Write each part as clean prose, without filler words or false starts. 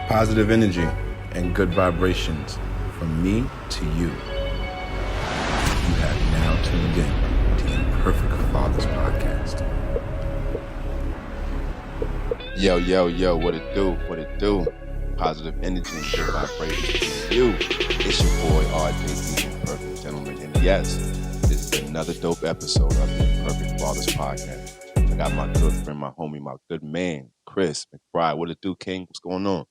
Positive energy and good vibrations from me to you. You have now tuned in to Imperfect Fathers Podcast. Yo, what it do? What it do? Positive energy and good vibrations to you. It's your boy RJD, Imperfect Gentleman. And yes, this is another dope episode of the Imperfect Fathers Podcast. I got my good friend, my homie, my good man, Chris McBride. What it do, King? What's going on?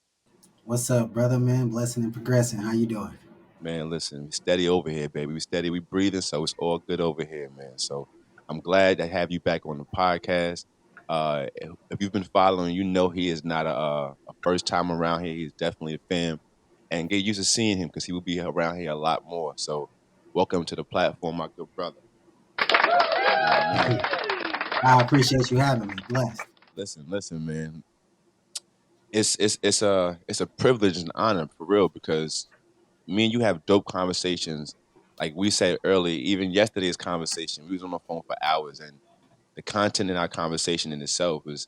What's up, brother, man? Blessing and progressing. How you doing? Man, listen, we steady over here, baby. We steady, we breathing, so it's all good over here, man. So I'm glad to have you back on the podcast. If you've been following, you know he is not a first time around here. He's definitely a fan, and get used to seeing him because he will be around here a lot more. So welcome to the platform, my good brother. I appreciate you having me. Blessed. Listen, man. It's a privilege and honor for real because me and you have dope conversations. Like we said earlier, even yesterday's conversation, we was on the phone for hours, and the content in our conversation in itself is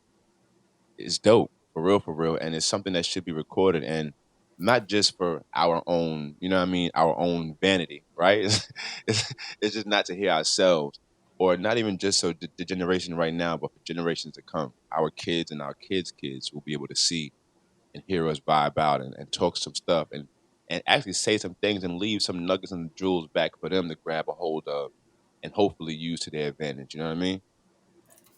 dope for real, and it's something that should be recorded and not just for our own, you know what I mean, our own vanity, right? It's just not to hear ourselves, or not even just so the generation right now, but for generations to come, our kids and our kids will be able to see and hear us vibe out and talk some stuff and actually say some things and leave some nuggets and jewels back for them to grab a hold of and hopefully use to their advantage. You know what I mean?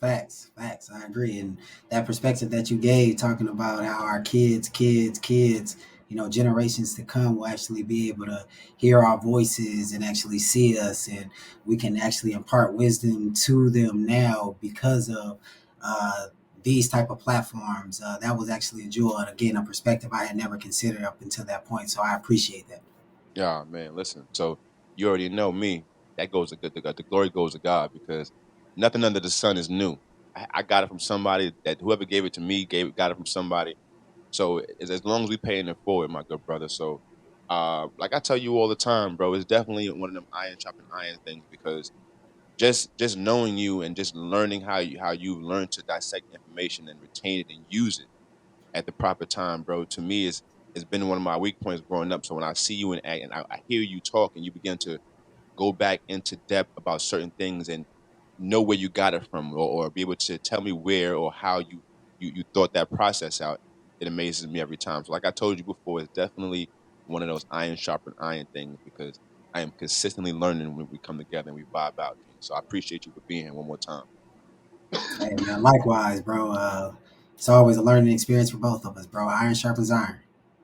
Facts. I agree. And that perspective that you gave, talking about how our kids, generations to come will actually be able to hear our voices and actually see us, and we can actually impart wisdom to them now because of uh, these type of platforms. That was actually a jewel, and again, a perspective I had never considered up until that point. So I appreciate that. Yeah, man. Listen, so you already know me. That goes to God. The glory goes to God because nothing under the sun is new. I got it from somebody that whoever gave it to me got it from somebody. So as long as we paying it forward, my good brother. So, like I tell you all the time, bro, it's definitely one of them iron chopping iron things because just knowing you and just learning how you learn to dissect information and retain it and use it at the proper time, bro, to me is it's been one of my weak points growing up. So when I see you and act and I hear you talk and you begin to go back into depth about certain things and know where you got it from or be able to tell me where or how you thought that process out, it amazes me every time. So like I told you before, it's definitely one of those iron sharpened iron things because I am consistently learning when we come together and we vibe out. So I appreciate you for being here one more time. Hey, man, likewise, bro. It's always a learning experience for both of us, bro. Iron sharpens iron.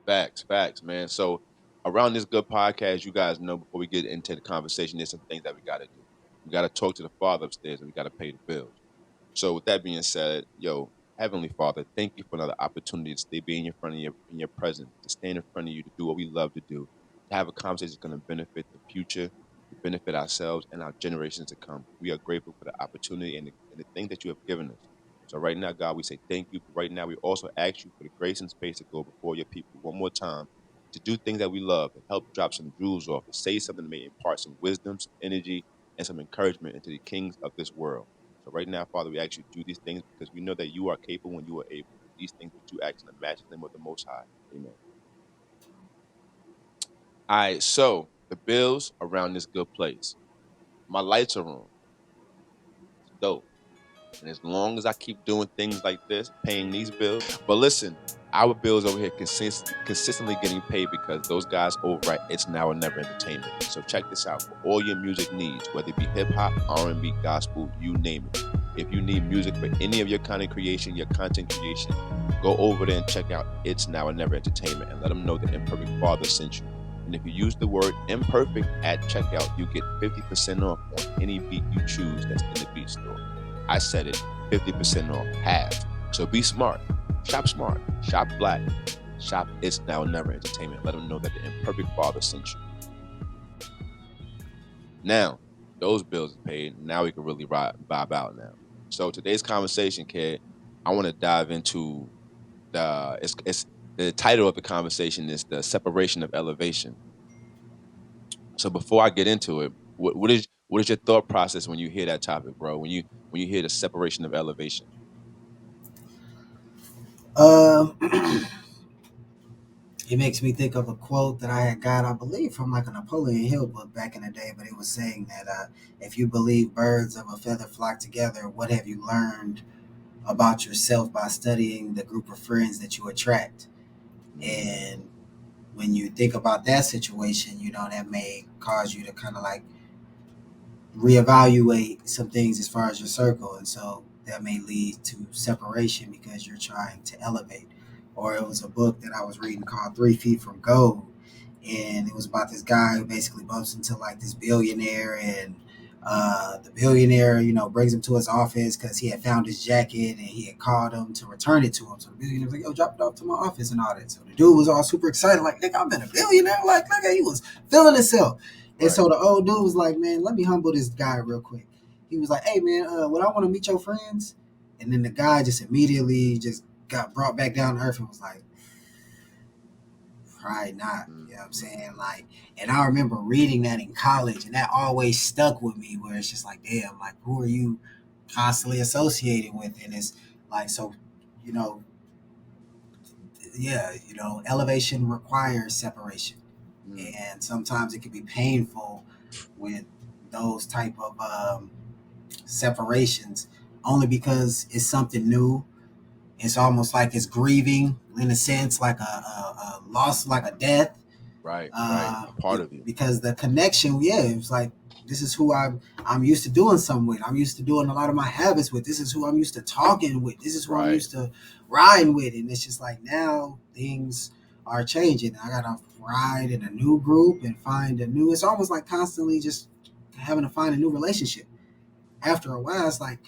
Facts, man. So around this good podcast, you guys know before we get into the conversation, there's some things that we got to do. We got to talk to the Father upstairs, and we got to pay the bills. So with that being said, yo, Heavenly Father, thank you for another opportunity to stay be in your front of in your presence, to stand in front of you, to do what we love to do, to have a conversation that's going to benefit the future, to benefit ourselves and our generations to come. We are grateful for the opportunity and the thing that you have given us. So right now, God, we say thank you. Right now, we also ask you for the grace and space to go before your people one more time, to do things that we love, and help drop some jewels off, to say something that may impart some wisdom, some energy, and some encouragement into the kings of this world. So right now, Father, we ask you to do these things because we know that you are capable and you are able. These things that you ask in the matchless name of the Most High. Amen. All right, so the bills around this good place. My lights are on. It's dope. And as long as I keep doing things like this, paying these bills. But listen, our bills over here consistently getting paid because those guys over at It's Now or Never Entertainment. So check this out. For all your music needs, whether it be hip hop, R&B, gospel, you name it. If you need music for any of your content creation, go over there and check out It's Now or Never Entertainment and let them know that Imperfect Father sent you. And if you use the word imperfect at checkout, you get 50% off on any beat you choose that's in the beat store. I said it, 50% off, half. So be smart, shop black, shop It's Now or Never Entertainment. Let them know that the Imperfect Father sent you. Now, those bills are paid. Now we can really vibe out now. So today's conversation, kid, I want to dive into the title of the conversation is the separation of elevation. So before I get into it, what is your thought process when you hear that topic, bro? When you hear the separation of elevation? Um, It makes me think of a quote that I had got, I believe, from like a Napoleon Hill book back in the day, but it was saying that if you believe birds of a feather flock together, what have you learned about yourself by studying the group of friends that you attract? Mm, And when you think about that situation, that may cause you to kind of like reevaluate some things as far as your circle, and so that may lead to separation because you're trying to elevate. Or it was a book that I was reading called 3 Feet from Gold, and it was about this guy who basically bumps into like this billionaire, and the billionaire brings him to his office because he had found his jacket and he had called him to return it to him. So the billionaire was like, yo, drop it off to my office and all that. So the dude was all super excited, like, nigga, I've been a billionaire, like, nigga, he was feeling himself. And right. so the old dude was like, man, let me humble this guy real quick. He was like, hey, man, would I want to meet your friends? And then the guy just immediately just got brought back down to earth and was like, probably not. You know what I'm Mm-hmm. saying? Like, and I remember reading that in college, and that always stuck with me, where it's just like, damn, like, who are you constantly associating with? And it's like, so, you know, yeah, elevation requires separation. Mm, And sometimes it can be painful with those type of separations, only because it's something new. It's almost like it's grieving in a sense, like a loss, like a death, right, right. A part of you. because the connection, yeah, it's like, this is who I'm used to doing something with. I'm used to doing a lot of my habits with. This is who I'm used to talking with. This is who I'm Right. used to riding with. And it's just like, now things are changing. I gotta ride in a new group and find a new. It's almost like constantly just having to find a new relationship. After a while, it's like,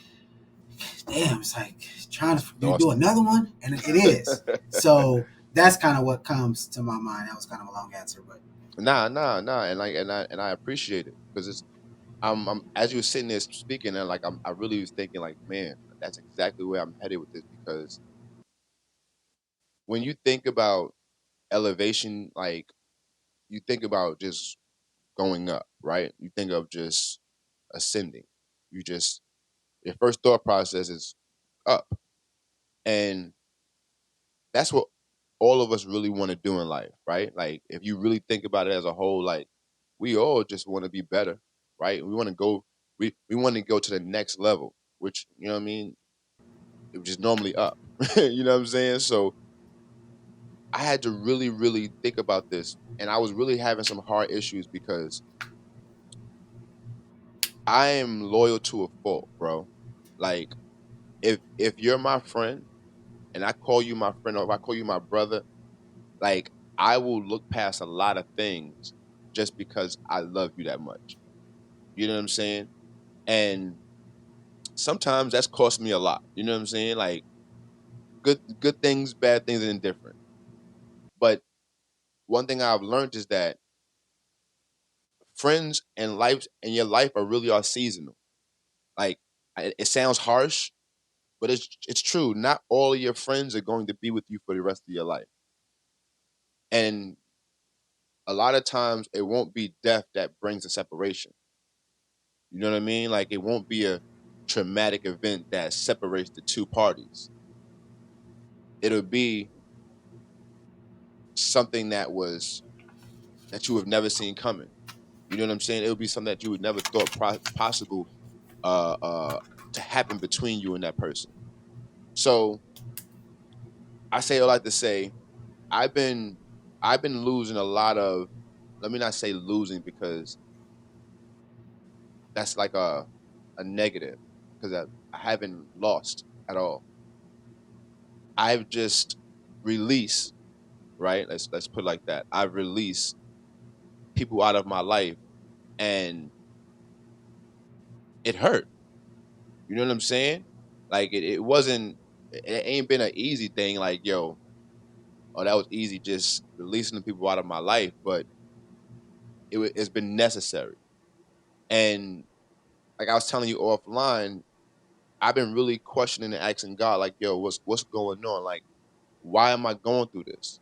damn, it's like trying to do Exhausting. another one, and it is. So that's kind of what comes to my mind. That was kind of a long answer, but Nah, and I appreciate it because it's I'm as you were sitting there speaking and like I really was thinking like, man, that's exactly where I'm headed with this because when you think about elevation, like you think about just going up, right? You think of just ascending. You just your first thought process is up. And that's what all of us really want to do in life, right? Like if you really think about it as a whole, like we all just want to be better, right? We want to go we want to go to the next level, which you know what I mean, which is normally up. You know what I'm saying? So I had to really, really think about this. And I was really having some hard issues because I am loyal to a fault, bro. Like if you're my friend and I call you my friend or if I call you my brother, like I will look past a lot of things just because I love you that much. You know what I'm saying? And sometimes that's cost me a lot. You know what I'm saying? Like good things, bad things, and indifferent. But one thing I've learned is that friends and life and your life are seasonal. Like it sounds harsh, but it's true. Not all of your friends are going to be with you for the rest of your life. And a lot of times it won't be death that brings a separation. You know what I mean? Like it won't be a traumatic event that separates the two parties. It'll be something that you have never seen coming. You know what I'm saying? It'll be something that you would never thought possible uh, uh, to happen between you and that person. So I say all that to say I've been I've been losing a lot of. Let me not say losing because that's like a negative because I haven't lost at all. I've just released, right? Let's put it like that. I've released people out of my life and it hurt. You know what I'm saying? Like it wasn't it ain't been an easy thing like, yo, oh that was easy just releasing the people out of my life, but it's been necessary. And like I was telling you offline, I've been really questioning and asking God like, yo, what's going on? Like why am I going through this?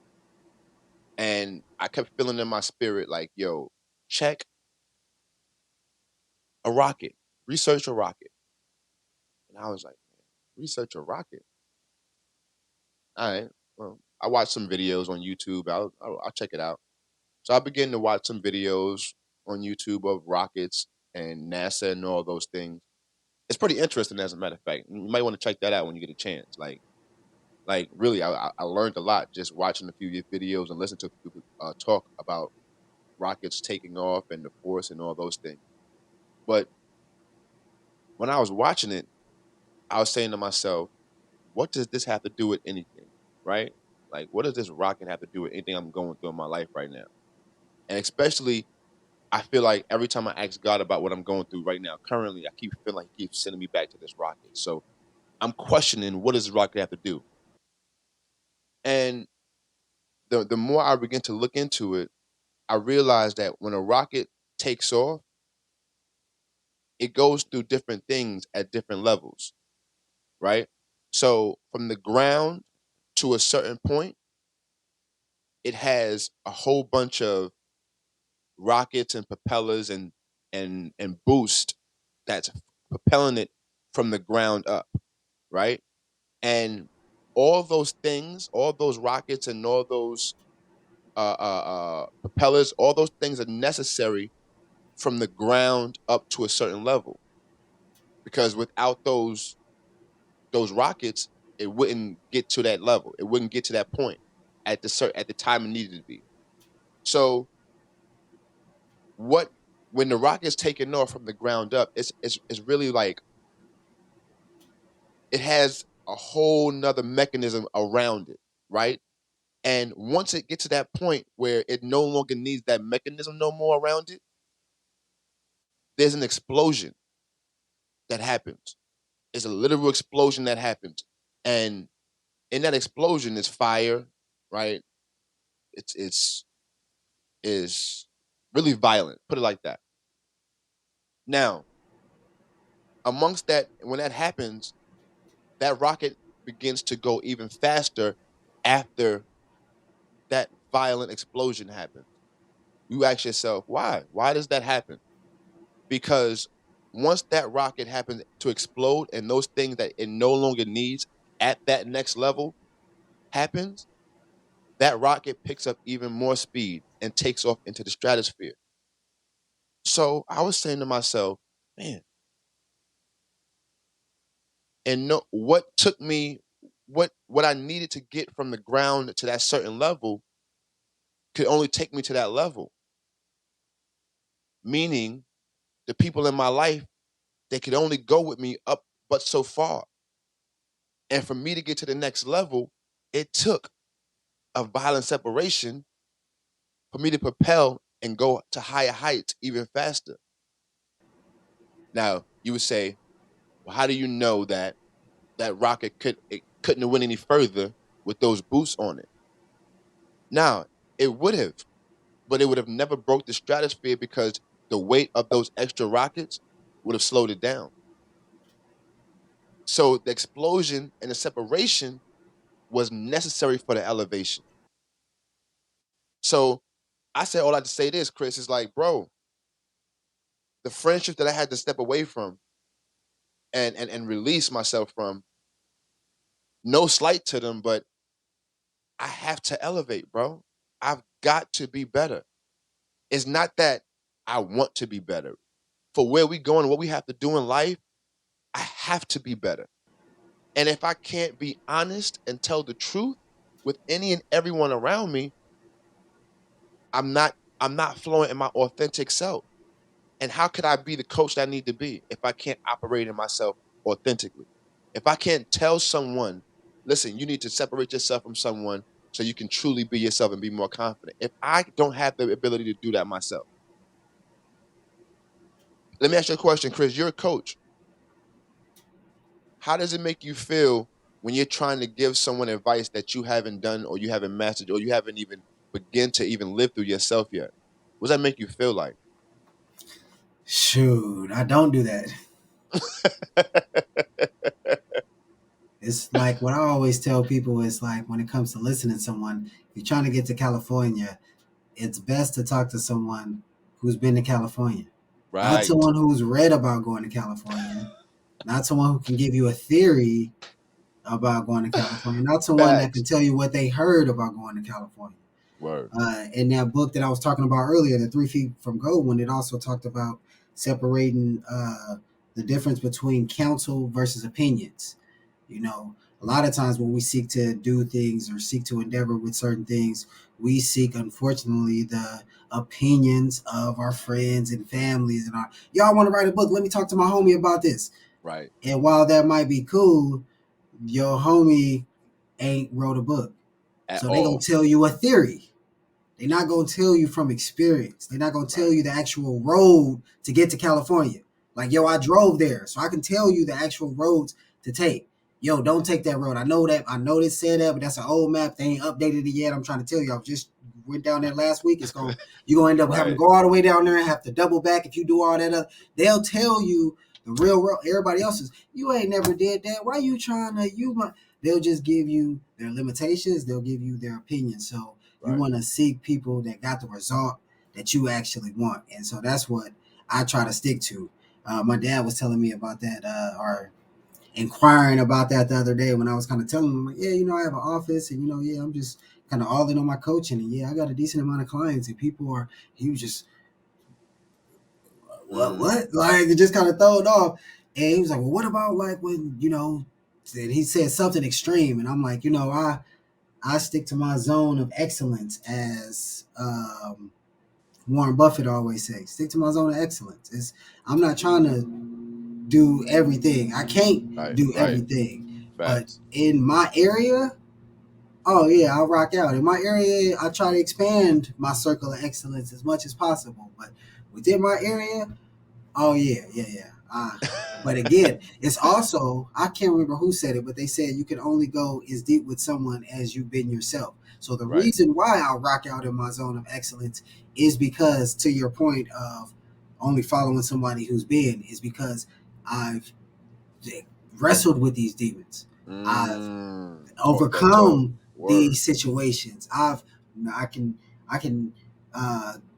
And I kept feeling in my spirit like, yo, check a rocket, research a rocket. And I was like, man, research a rocket. All right. Well, I watch some videos on YouTube. I'll check it out. So I began to watch some videos on YouTube of rockets and NASA and all those things. It's pretty interesting, as a matter of fact. You might want to check that out when you get a chance. Like really, I learned a lot just watching a few videos and listening to people talk about rockets taking off and the force and all those things. But when I was watching it, I was saying to myself, what does this have to do with anything? Right? Like, what does this rocket have to do with anything I'm going through in my life right now? And especially, I feel like every time I ask God about what I'm going through right now, currently, I keep feeling like He keeps sending me back to this rocket. So I'm questioning, what does this rocket have to do? And the more I begin to look into it, I realize that when a rocket takes off, it goes through different things at different levels, right? So from the ground to a certain point, it has a whole bunch of rockets and propellers and boost that's propelling it from the ground up, right? And all those things, all those rockets and all those propellers, all those things are necessary from the ground up to a certain level. Because without those rockets, it wouldn't get to that level. It wouldn't get to that point at the time it needed to be. So what when the rocket's taken off from the ground up, it's really like it has a whole nother mechanism around it, right? And once it gets to that point where it no longer needs that mechanism no more around it, there's an explosion that happens. It's a literal explosion that happens. And in that explosion is fire, right? It's is really violent. Put it like that. Now, amongst that, when that happens, that rocket begins to go even faster after that violent explosion happens. You ask yourself, why? Why does that happen? Because once that rocket happens to explode and those things that it no longer needs at that next level happens, that rocket picks up even more speed and takes off into the stratosphere. So I was saying to myself, man, and no, what took me, what I needed to get from the ground to that certain level could only take me to that level. Meaning, the people in my life, they could only go with me up but so far. And for me to get to the next level, it took a violent separation for me to propel and go to higher heights even faster. Now, you would say, well, how do you know that that rocket couldn't have went any further with those boosts on it? Now, it would have, but it would have never broke the stratosphere because the weight of those extra rockets would have slowed it down. So the explosion and the separation was necessary for the elevation. So I said all I had to say this, Chris, is like, bro, the friendship that I had to step away from and release myself from, no slight to them, but I have to elevate, bro. I've got to be better. It's not that I want to be better. For where we going, what we have to do in life, I have to be better. And if I can't be honest and tell the truth with any and everyone around me, I'm not flowing in my authentic self. And how could I be the coach that I need to be if I can't operate in myself authentically? If I can't tell someone, listen, you need to separate yourself from someone so you can truly be yourself and be more confident. If I don't have the ability to do that myself, let me ask you a question, Chris. You're a coach. How does it make you feel when you're trying to give someone advice that you haven't done or you haven't mastered or you haven't even begin to even live through yourself yet? What does that make you feel like? Shoot, I don't do that. It's like what I always tell people is like when it comes to listening to someone, if you're trying to get to California, it's best to talk to someone who's been to California, not Right. someone who's read about going to California, not someone who can give you a theory about going to California, not someone that can Facts. tell you what they heard about going to California. Word. In that book that I was talking about earlier, the 3 Feet from Gold one, it also talked about separating the difference between counsel versus opinions. You know, a lot of times when we seek to do things or seek to endeavor with certain things, we seek, unfortunately, the opinions of our friends and families. And y'all want to write a book? Let me talk to my homie about this. Right. And while that might be cool, your homie ain't wrote a book. At So they gonna all. tell you a theory. They're not gonna tell you from experience. They're not gonna tell you the actual road to get to California. Like, yo, I drove there, so I can tell you the actual roads to take. Yo, don't take that road. I know that. I know they said that, but that's an old map. They ain't updated it yet. I'm trying to tell you. I just went down there last week. You're gonna end up having to Right. go all the way down there and have to double back if you do all that. They'll tell you the real road. Everybody else's. You ain't never did that. Why you trying to? They'll just give you their limitations. They'll give you their opinion. So you Right. want to seek people that got the result that you actually want. And so that's what I try to stick to. My dad was telling me about that, or inquiring about that the other day when I was kind of telling him, like, yeah, I have an office and, yeah, I'm just kind of all in on my coaching. And yeah, I got a decent amount of clients and he was just, Mm. what? Like, it just kind of thrown off. And he was like, well, what about like when, and he said something extreme. And I'm like, I stick to my zone of excellence, as Warren Buffett always says. Stick to my zone of excellence. I'm not trying to do everything. I can't Right. do Right. everything. But Facts. in my area, oh yeah, I'll rock out. In my area, I try to expand my circle of excellence as much as possible. But within my area, oh yeah. But again, it's also, I can't remember who said it, but they said you can only go as deep with someone as you've been yourself. So the Right. reason why I'll rock out in my zone of excellence is because, to your point of only following somebody who's been, is because I've wrestled with these demons. I've Walk that talk. overcome Word. these situations. I can I can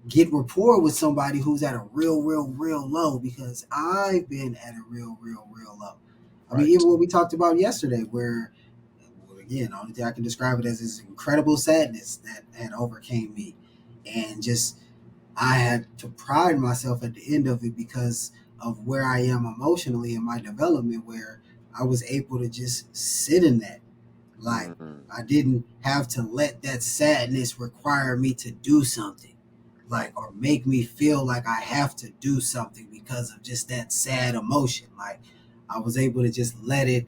get rapport with somebody who's at a real low, because I've been at a real low. I mean, Right. even what we talked about yesterday, where, again, the only thing I can describe it as is incredible sadness that had overcame me, and just I had to pride myself at the end of it because of where I am emotionally in my development, where I was able to just sit in that. Like, Mm. I didn't have to let that sadness require me to do something, Right. like, or make me feel like I have to do something because of just that sad emotion. Like, I was able to just let it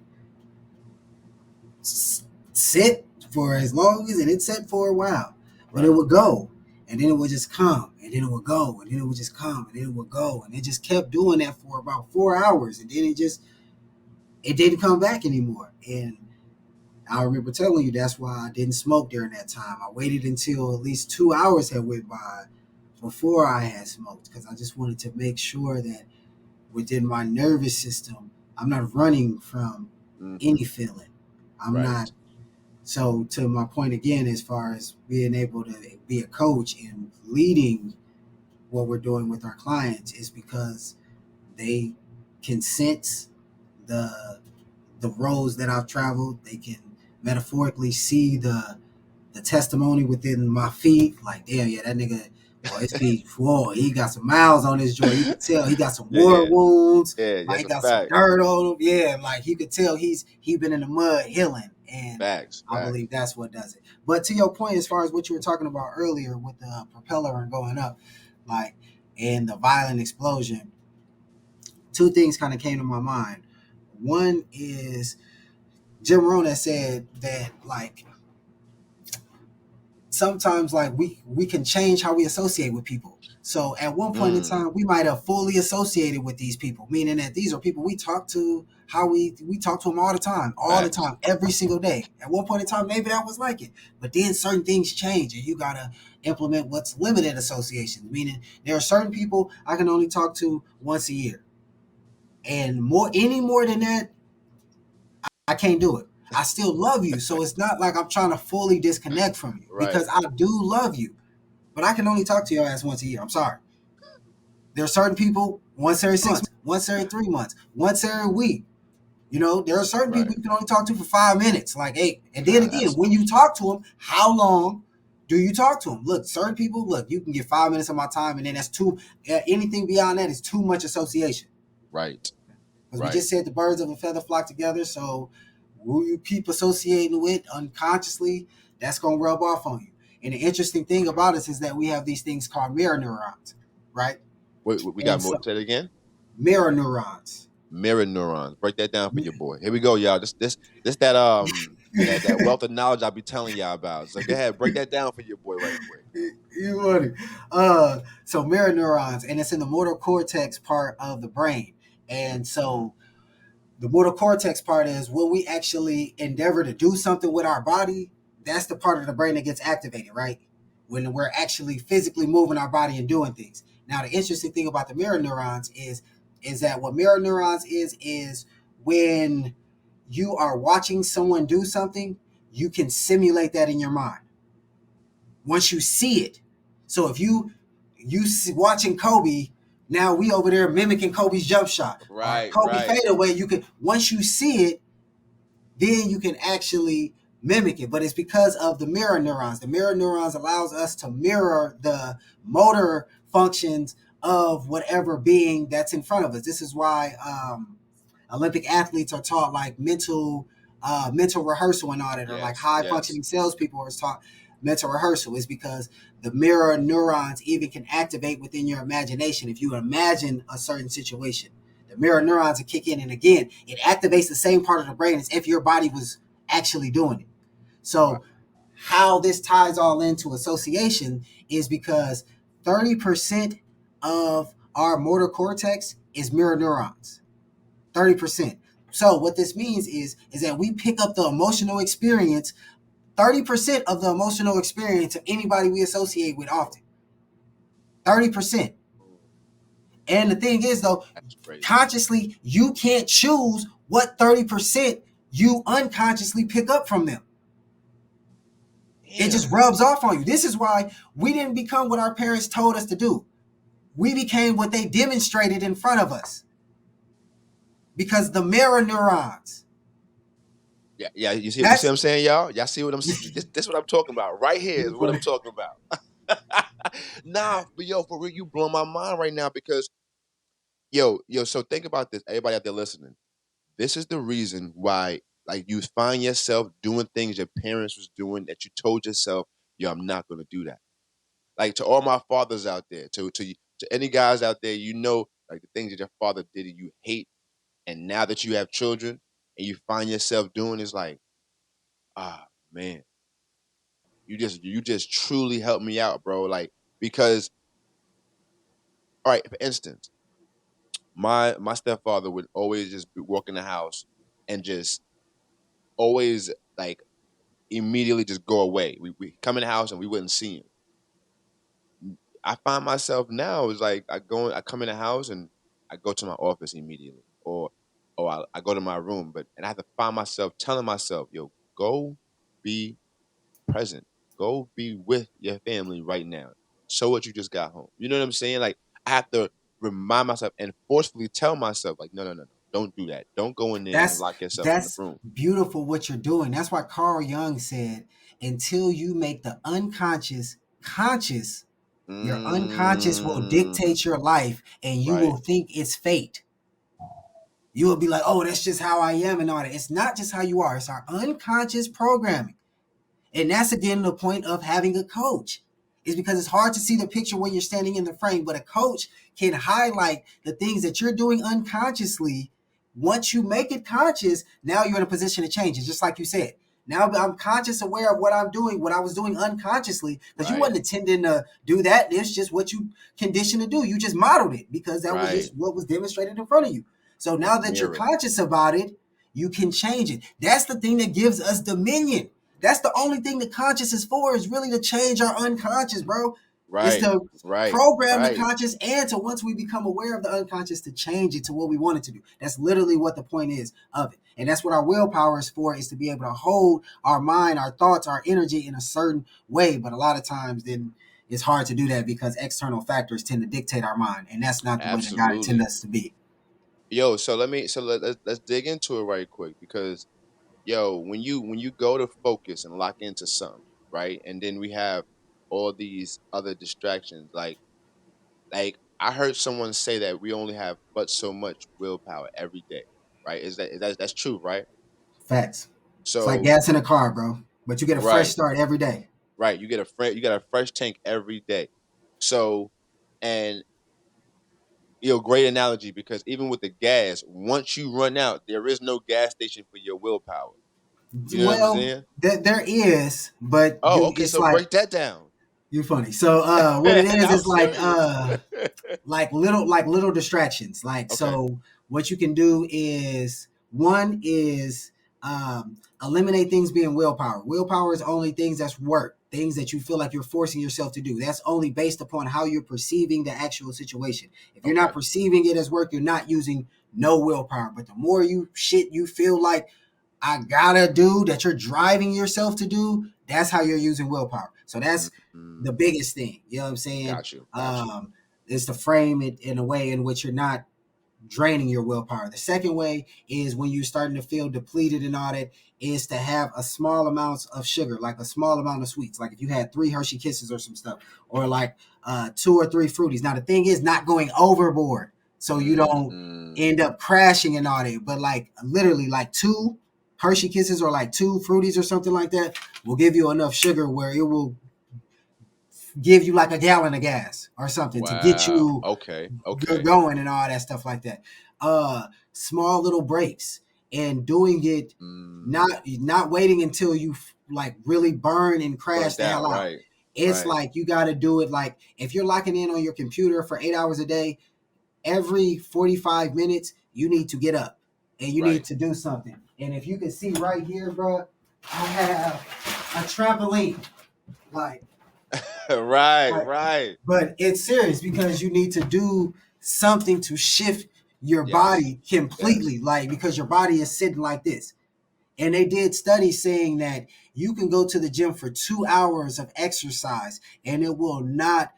sit for as long as, and it sat for a while, but it Right. would go, and then it would just come, and then it would go, and then it would just come, and then it would go, and it just kept doing that for about 4 hours, and then it didn't come back anymore. And I remember telling you that's why I didn't smoke during that time. I waited until at least 2 hours had went by before I had smoked, because I just wanted to make sure that within my nervous system, I'm not running from Mm-hmm. any feeling. I'm Right. not. So, to my point again, as far as being able to be a coach and leading what we're doing with our clients, is because they can sense the roads that I've traveled. They can metaphorically see the testimony within my feet. Like, damn, yeah, that nigga, boy, his feet, whoa, he got some miles on his joint. You could tell he got some Yeah. war Yeah. wounds. Yeah. Like, That's he a got some fact. dirt on him. Yeah, like, you could tell he been in the mud healing. And Facts. I Facts. believe that's what does it. But to your point, as far as what you were talking about earlier with the propeller and going up, like, and the violent explosion, two things kind of came to my mind. One is Jim Rohn has said that, like, sometimes, like, we can change how we associate with people. So at one point in Mm. time, we might have fully associated with these people, meaning that these are people we talk to, how we talk to them all the Facts. time, every single day. At one point in time, maybe that was like it, but then certain things change, and you gotta implement what's limited association. Meaning, there are certain people I can only talk to once a year, and any more than that, I can't do it. I still love you, so it's not like I'm trying to fully disconnect from you, Right. because I do love you, but I can only talk to your ass once a year. I'm sorry. There are certain people once every 6 months, once every 3 months, once every week. You know, there are certain Right. people you can only talk to for 5 minutes. Like, hey, and then Nah, again, that's when you talk to them, how long do you talk to them? Look, certain people, look, you can get 5 minutes of my time, and then that's too. Anything beyond that is too much association. right. Because we Right. just said the birds of a feather flock together. So who you keep associating with unconsciously, that's gonna rub off on you. And the interesting thing about us is that we have these things called mirror neurons, right? We got And more. so Say it again. mirror neurons. Mirror neurons. Break that down for your boy. Here we go, y'all. This that wealth of knowledge I'll be telling y'all about. So go ahead, break that down for your boy right quick. You funny. So mirror neurons, and it's in the motor cortex part of the brain. And so the motor cortex part is when we actually endeavor to do something with our body, that's the part of the brain that gets activated, right? When we're actually physically moving our body and doing things. Now, the interesting thing about the mirror neurons is that what mirror neurons is when you are watching someone do something, you can simulate that in your mind once you see it. So if you see, watching Kobe, now we over there mimicking Kobe's jump shot or Right, Kobe right. fadeaway. You can once you see it, then you can actually mimic it. But it's because of the mirror neurons. The mirror neurons allows us to mirror the motor functions of whatever being that's in front of us. This is why Olympic athletes are taught like mental rehearsal and all that, or like Yes, high yes. functioning salespeople are taught mental rehearsal, is because the mirror neurons even can activate within your imagination. If you imagine a certain situation, the mirror neurons will kick in, and again, it activates the same part of the brain as if your body was actually doing it. Right. So, how this ties all into association is because 30% of our motor cortex is mirror neurons. 30%. So what this means is that we pick up the emotional experience, 30% of the emotional experience of anybody we associate with often. 30%. And the thing is though, That's crazy. consciously you can't choose what 30% you unconsciously pick up from them. It Damn. just rubs off on you. This is why we didn't become what our parents told us to do. We became what they demonstrated in front of us. Because the mirror neurons. Yeah, yeah. You see what That's I'm saying, y'all? Y'all see what I'm saying? This what I'm talking about. Right here is what I'm talking about. Nah, but yo, for real, you blowing my mind right now because yo, so think about this. Everybody out there listening. This is the reason why like you find yourself doing things your parents was doing that you told yourself, yo, I'm not gonna do that. Like to all my fathers out there, to any guys out there, you know, like the things that your father did and you hate, and now that you have children and you find yourself doing is like, ah man, you just truly helped me out, bro. Like because all right, for instance, my stepfather would always just walk in the house and just always like immediately just go away. We come in the house and we wouldn't see him. I find myself now is like I come in the house and I go to my office immediately, or I go to my room, but and I have to find myself telling myself, yo, go be present, go be with your family right now. Show what you just got home. You know what I'm saying? Like I have to remind myself and forcefully tell myself, like, no, don't do that. Don't go in there and That's lock yourself in the that's room. beautiful what you're doing. That's why Carl Jung said, until you make the unconscious conscious, your unconscious will Mm, dictate your life and you right, will think it's fate. You will be like, oh, that's just how I am and all that. It's not just how you are, it's our unconscious programming. And that's again the point of having a coach, is because it's hard to see the picture when you're standing in the frame, but a coach can highlight the things that you're doing unconsciously. Once you make it conscious, now you're in a position to change it, just like you said. Now I'm conscious aware of what I'm doing, what I was doing unconsciously, because you right, wasn't intending to do that. It's just what you conditioned to do. You just modeled it because that was right. just what was demonstrated in front of you. So now that you're Mirror. conscious about it, you can change it. That's the thing that gives us dominion. That's the only thing the conscious is for, is really to change our unconscious, bro. It's Right, to right, program the right. conscious, and to, once we become aware of the unconscious, to change it to what we want it to do. That's literally what the point is of it. And that's what our willpower is for, is to be able to hold our mind, our thoughts, our energy in a certain way. But a lot of times then it's hard to do that because external factors tend to dictate our mind. And that's not the way that God intended Absolutely. us to be. Yo, let's dig into it right quick because yo, when you go to focus and lock into something, right? And then we have all these other distractions. Like I heard someone say that we only have but so much willpower every day, right? That's true, right? Facts. It's like So gas in a car, bro. But you get a fresh right, start every day. right. You got a fresh tank every day. So and great analogy because even with the gas, once you run out, there is no gas station for your willpower. You know what I'm Well, saying? there is, but Oh, okay. it's So like break that down. you're funny. So what it I'm is serious. like little distractions. Like Okay. so what you can do is one is eliminate things being willpower. Willpower is only things that's work, things that you feel like you're forcing yourself to do. That's only based upon how you're perceiving the actual situation. If you're not Okay. perceiving it as work, you're not using no willpower. But the more you feel like I gotta do that you're driving yourself to do, that's how you're using willpower. So that's the Mm, biggest thing. You know what I'm saying? got you. Got you. Is to frame it in a way in which you're not draining your willpower. The second way is when you're starting to feel depleted and all that, is to have a small amounts of sugar, like a small amount of sweets. Like if you had 3 Hershey Kisses or some stuff, or like 2 or 3 Fruities. Now the thing is not going overboard, so you don't Mm, end up crashing and all that. But like literally like 2 Hershey Kisses or like 2 Fruities or something like that will give you enough sugar where it will give you like a gallon of gas or something to get wow. you Okay. Okay. going and all that stuff like that. Small little breaks and doing it, Mm, not waiting until you like really burn and crash burnt the hell out. out. Right. It's Right. like you got to do it like if you're locking in on your computer for 8 hours a day, every 45 minutes you need to get up and you need Right. to do something. And if you can see right here, bro, I have a trampoline. Like right. like, Right. but it's serious because you need to do something to shift your Yes. body Yes. completely, like because your body is sitting like this. And they did studies saying that you can go to the gym for 2 hours of exercise and it will not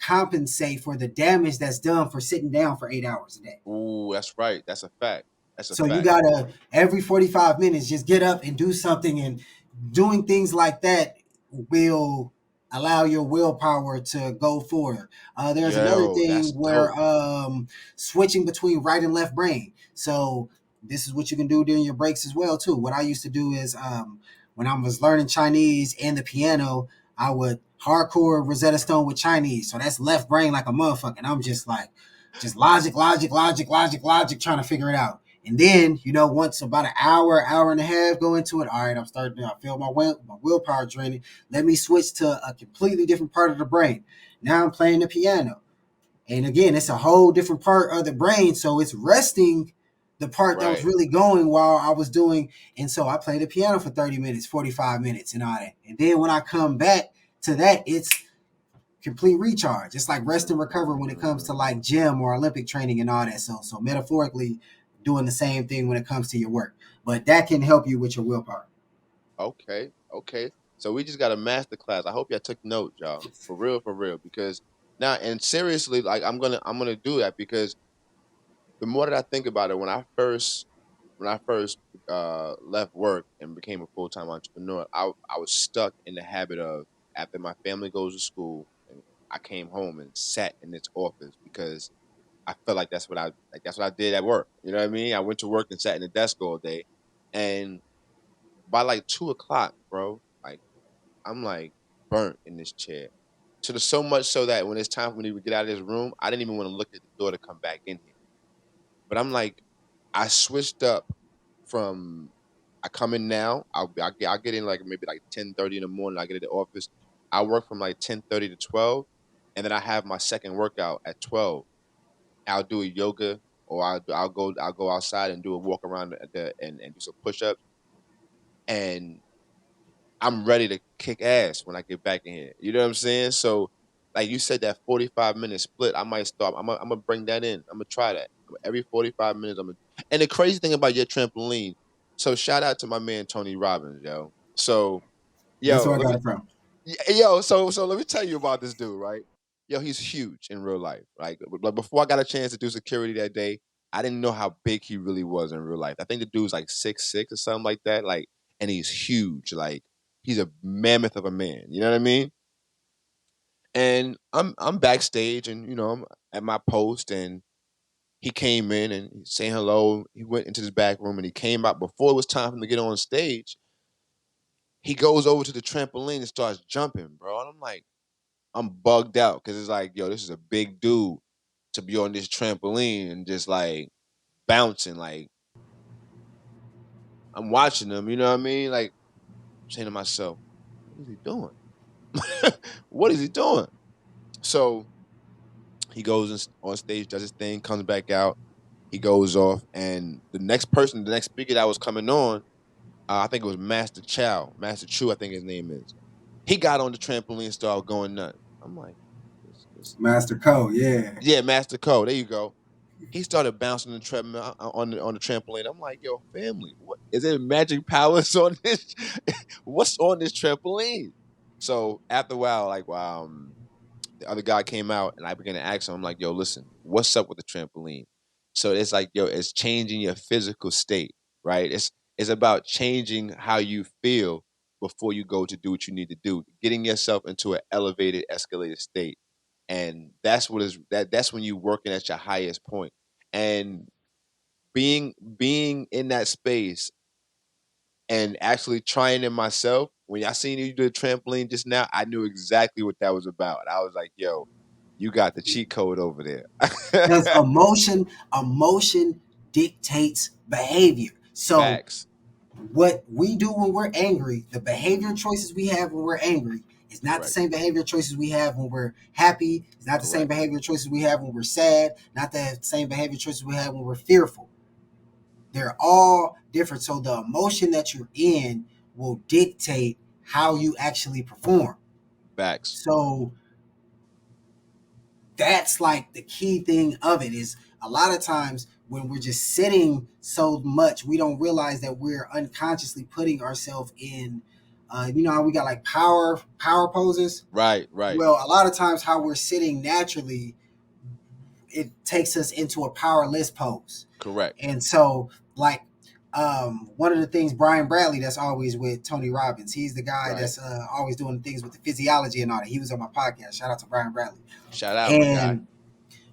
compensate for the damage that's done for sitting down for 8 hours a day. Ooh, that's right. That's a fact. That's a So you fact. gotta every 45 minutes just get up and do something, and doing things like that will allow your willpower to go forward. There's another Yo, thing that's where dope. switching between right and left brain. So this is what you can do during your breaks as well too. What I used to do is when I was learning Chinese and the piano, I would hardcore Rosetta Stone with Chinese. So that's left brain like a motherfucker. And I'm just like, just logic, trying to figure it out. And then, once about an hour and a half go into it, all right, I feel my willpower draining. Let me switch to a completely different part of the brain. Now I'm playing the piano. And again, it's a whole different part of the brain. So it's resting the part that was Right. really going while I was doing. And so I play the piano for 30 minutes, 45 minutes, and all that. And then when I come back to that, it's complete recharge. It's like rest and recover when it comes to like Mm, gym or Olympic training and all that. So metaphorically, doing the same thing when it comes to your work. But that can help you with your willpower. okay. Okay. So we just got a master class. I hope y'all took notes, y'all. For real. Because now and seriously, like I'm gonna do that because the more that I think about it, when I first left work and became a full time entrepreneur, I was stuck in the habit of after my family goes to school and I came home and sat in its office because I felt like that's what I did at work. You know what I mean? I went to work and sat in the desk all day, and by like 2 o'clock, bro, like I'm like burnt in this chair. To the so much so that when it's time for me to get out of this room, I didn't even want to look at the door to come back in here. But I'm like, I switched up from I come in now. I'll get in like maybe like 10:30 in the morning. I get at the office. I work from like 10:30 to 12, and then I have my second workout at 12. I'll do a yoga, or I'll go outside and do a walk around and do some push ups, and I'm ready to kick ass when I get back in here. You know what I'm saying? So, like you said, that 45-minute split, I might start. I'm gonna bring that in. I'm gonna try that every 45 minutes. And the crazy thing about your trampoline. So shout out to my man Tony Robbins, yo. So That's yo, where I let got me it from. yo. So let me tell you about this dude, right? Yo, he's huge in real life. Like before I got a chance to do security that day, I didn't know how big he really was in real life. I think the dude's like 6'6" or something like that. Like, and he's huge. Like, he's a mammoth of a man. You know what I mean? And I'm backstage, and I'm at my post, and he came in and he's saying hello. He went into his back room, and he came out before it was time for him to get on stage. He goes over to the trampoline and starts jumping, bro. And I'm like, I'm bugged out because it's like, yo, this is a big dude to be on this trampoline and just like bouncing. Like, I'm watching him, you know what I mean? Like, I'm saying to myself, what is he doing? What is he doing? So he goes on stage, does his thing, comes back out. He goes off, and the next speaker that was coming on, I think it was Master Chu, I think his name is. He got on the trampoline and started going nuts. I'm like, Master Code, yeah. yeah, Master Code. There you go. He started bouncing the treadmill on the trampoline. I'm like, yo, family, what is it? Magic powers on this? What's on this trampoline? So after a while, like, wow, the other guy came out, and I began to ask him. I'm like, yo, listen, what's up with the trampoline? So it's like, yo, it's changing your physical state, right? It's about changing how you feel before you go to do what you need to do, getting yourself into an elevated, escalated state. And that's when you're working at your highest point. And being in that space and actually trying it myself, when I seen you do the trampoline just now, I knew exactly what that was about. I was like, yo, you got the cheat code over there. Because emotion dictates behavior. So Facts. what we do when we're angry, the behavior choices we have when we're angry is not the Correct. same behavior choices we have when we're happy. It's not the same Correct. behavior choices we have when we're sad. Not the same behavior choices we have when we're fearful. They're all different. So the emotion that you're in will dictate how you actually perform. Facts. So that's like the key thing of it is a lot of times when we're just sitting so much, we don't realize that we're unconsciously putting ourselves in, you know, how we got like power poses. Right. Right. Well, a lot of times how we're sitting naturally, it takes us into a powerless pose. Correct. And so like, one of the things Brian Bradley, that's always with Tony Robbins, he's the guy Right. that's always doing things with the physiology and all that. He was on my podcast. Shout out to Brian Bradley. Shout out, my guy. And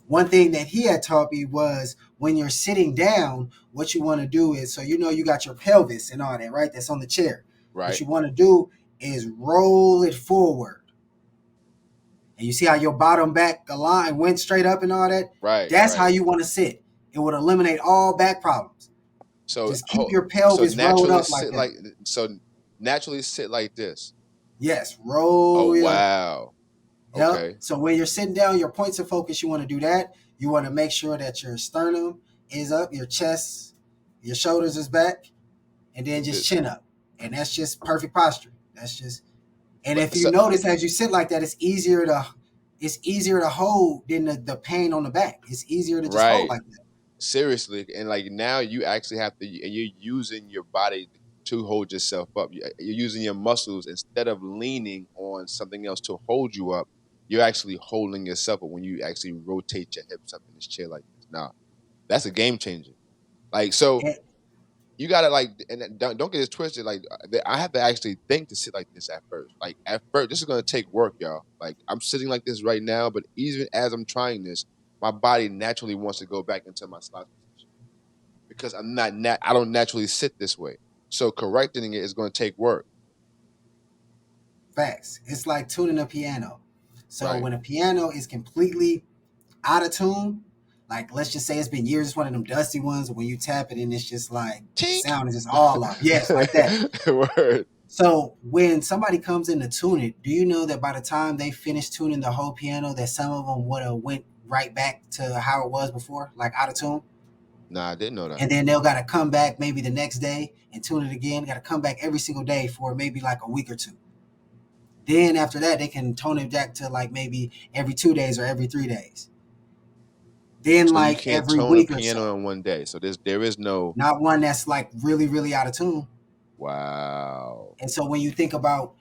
one thing that he had taught me was when you're sitting down, what you want to do is, so you know you got your pelvis and all that, right? That's on the chair. Right. What you want to do is roll it forward. And you see how your bottom back line went straight up and all that? Right. That's right. how you want to sit. It would eliminate all back problems. So just keep your pelvis rolled up like that. So naturally sit like this. Yes, roll. Oh, wow. Yep. Okay. So when you're sitting down, your points of focus, you want to do that. You want to make sure that your sternum is up, your chest, your shoulders is back, and then just chin up. And that's just perfect posture. That's just, and if you notice as you sit like that, it's easier to hold than the pain on the back. It's easier to just hold like that. Seriously. And like now you actually have to, and you're using your body to hold yourself up. You're using your muscles instead of leaning on something else to hold you up. You're actually holding yourself up when you actually rotate your hips up in this chair like this. Now, that's a game changer. Like, so you gotta like, and don't get it twisted. Like, I have to actually think to sit like this at first. Like at first, this is gonna take work, y'all. Like I'm sitting like this right now, but even as I'm trying this, my body naturally wants to go back into my slouch position because I don't naturally sit this way. So correcting it is going to take work. Facts. It's like tuning a piano. So Right. when a piano is completely out of tune, like let's just say it's been years, it's one of them dusty ones. When you tap it and it's just like the sound is just all off. Yes, like that. Word. So when somebody comes in to tune it, do you know that by the time they finish tuning the whole piano, that some of them would have went right back to how it was before, like out of tune? Nah, I didn't know that. And then they'll got to come back maybe the next day and tune it again. Got to come back every single day for maybe like a week or two. Then after that, they can tone it back to like maybe every 2 days or every 3 days. Then so like you can't every tone week a or piano so. in one day. So there is no. Not one that's like really, really out of tune. Wow. And so when you think about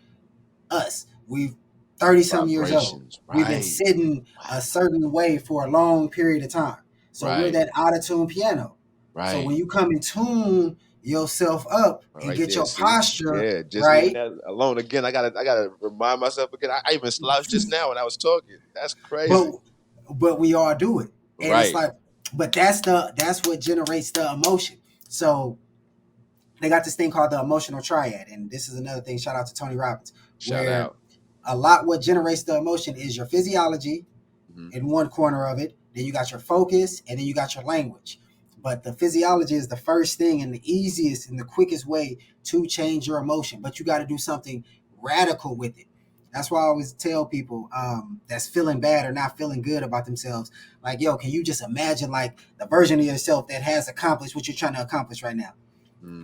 us, we've 30 some years old. Right. We've been sitting a certain way for a long period of time. So we're that out of tune piano. So when you come and tune yourself up and Right get there, your see? posture Yeah, just even right, that alone. Again, I gotta remind myself again. I even slouched just now when I was talking. That's but crazy. we all do it, and it's Right. like, but that's what generates the emotion. So they got this thing called the emotional triad, and this is another thing. Shout out to Tony Robbins, Shout where out. a lot what generates the emotion is your physiology Hmm. in one corner of it. Then you got your focus, and then you got your language. But the physiology is the first thing and the easiest and the quickest way to change your emotion. But you got to do something radical with it. That's why I always tell people that's feeling bad or not feeling good about themselves, like, yo, can you just imagine like the version of yourself that has accomplished what you're trying to accomplish right now?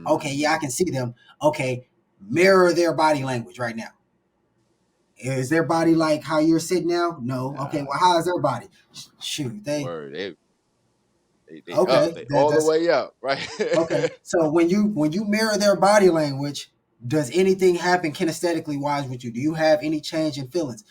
Okay, yeah, I Mm. can see them. Okay, mirror their body language right now. Is their body like how you're sitting now? No. Okay, Nah, well, how is their body? Shoot, word. They up. okay. They all the That's way up. Right. okay. So when you mirror their body language, does anything happen kinesthetically wise with you? Do you have any change in feelings?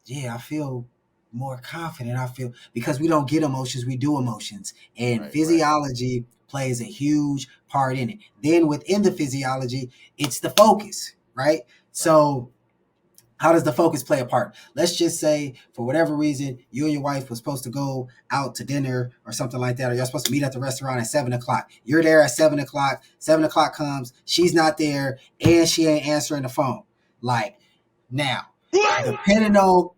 Yeah, I feel more confident. I feel because we don't get emotions, we do emotions, and Right. Right. physiology plays a huge part in it. Then within the physiology, it's the focus, right? Right. So how does the focus play a part? Let's just say, for whatever reason, you and your wife was supposed to go out to dinner or something like that, or you're supposed to meet at the restaurant at 7 o'clock. You're there at 7 o'clock. 7 o'clock comes, she's not there, and she ain't answering the phone. Like, now, depending on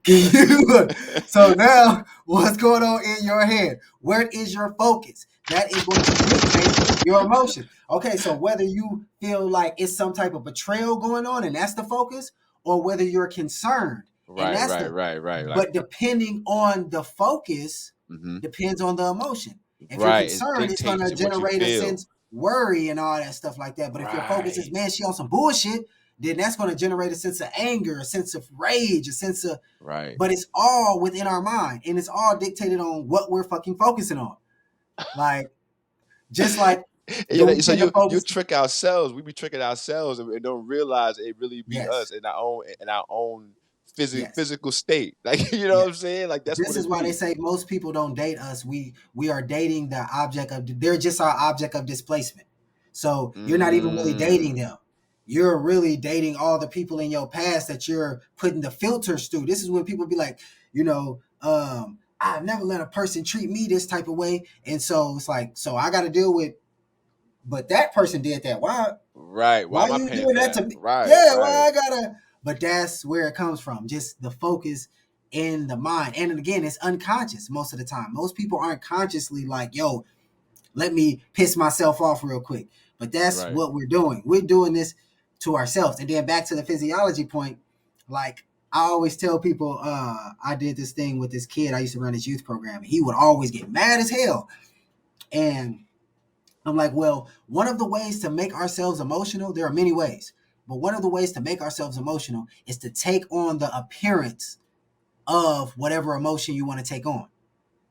so now what's going on in your head? Where is your focus? That is going to dictate your emotion. Okay, so whether you feel like it's some type of betrayal going on and that's the focus, or whether you're concerned and Right. that's Right. the Right. Right. Like. but depending on the focus Hmm. depends on the emotion. If you're Right. It concerned, it's going dictates to what you generate a feel. sense worry and all that stuff like that. But if your focus is, Right. man, she on some bullshit, then that's going to generate a sense of anger, a sense of rage, a sense of, Right. but it's all within our mind and it's all dictated on what we're fucking focusing on. Like, just like, You do know, we so tend to you focus? trick ourselves. We be tricking ourselves and don't realize it really be us Yes, in our own yes. physical state. Like you know Yeah. what I'm saying? Like that's what This is it why they be. say most people don't date us. We are dating the object of, they're just our object of displacement. So you're not even really dating Mm. them. You're really dating all the people in your past that you're putting the filters through. This is when people be like, I've never let a person treat me this type of way. And so it's like, so I got to deal with, but that person did that. Why Right. Why why am I you paying doing for that that? to me? Right. Yeah, Right. why I gotta? But that's where it comes from. Just the focus in the mind. And again, it's unconscious most of the time. Most people aren't consciously like, yo, let me piss myself off real quick. But that's Right. what we're doing. We're doing this to ourselves. And then back to the physiology point, like I always tell people, I did this thing with this kid. I used to run his youth program. And he would always get mad as hell. And I'm like, well, one of the ways to make ourselves emotional, there are many ways, but one of the ways to make ourselves emotional is to take on the appearance of whatever emotion you want to take on.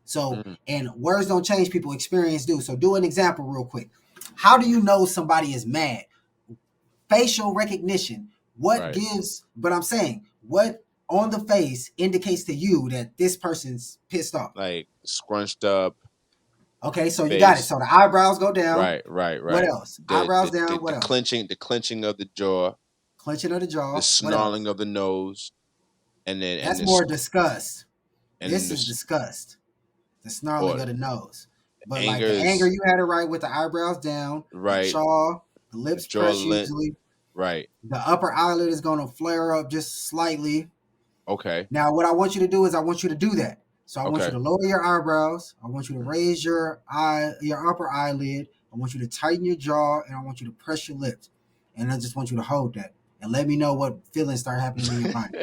So, Mm. and words don't change people, experience do. So, do an example real quick. How do you know somebody is mad? Facial recognition. What Right. gives, but I'm saying, what on the face indicates to you that this person's pissed off? Like scrunched up Okay, so you got it. face. So the eyebrows go down. Right. Right. What Right. else? Eyebrows down. What else? The clenching of the jaw, Clenching of the the jaw. What snarling else? of the nose, and then and That's this more disgust. and This is this disgust. The snarling or of the nose. But anger like the anger, is you had it right with the eyebrows down, the right. jaw, the The lips jaw pressed lint. usually. Right. The upper eyelid is going to flare up just slightly. Okay. Now, what I want you to do is I want you to do that. So I want you Okay. to lower your eyebrows. I want you to raise your upper eyelid. I want you to tighten your jaw, and I want you to press your lips. And I just want you to hold that and let me know what feelings start happening in your body.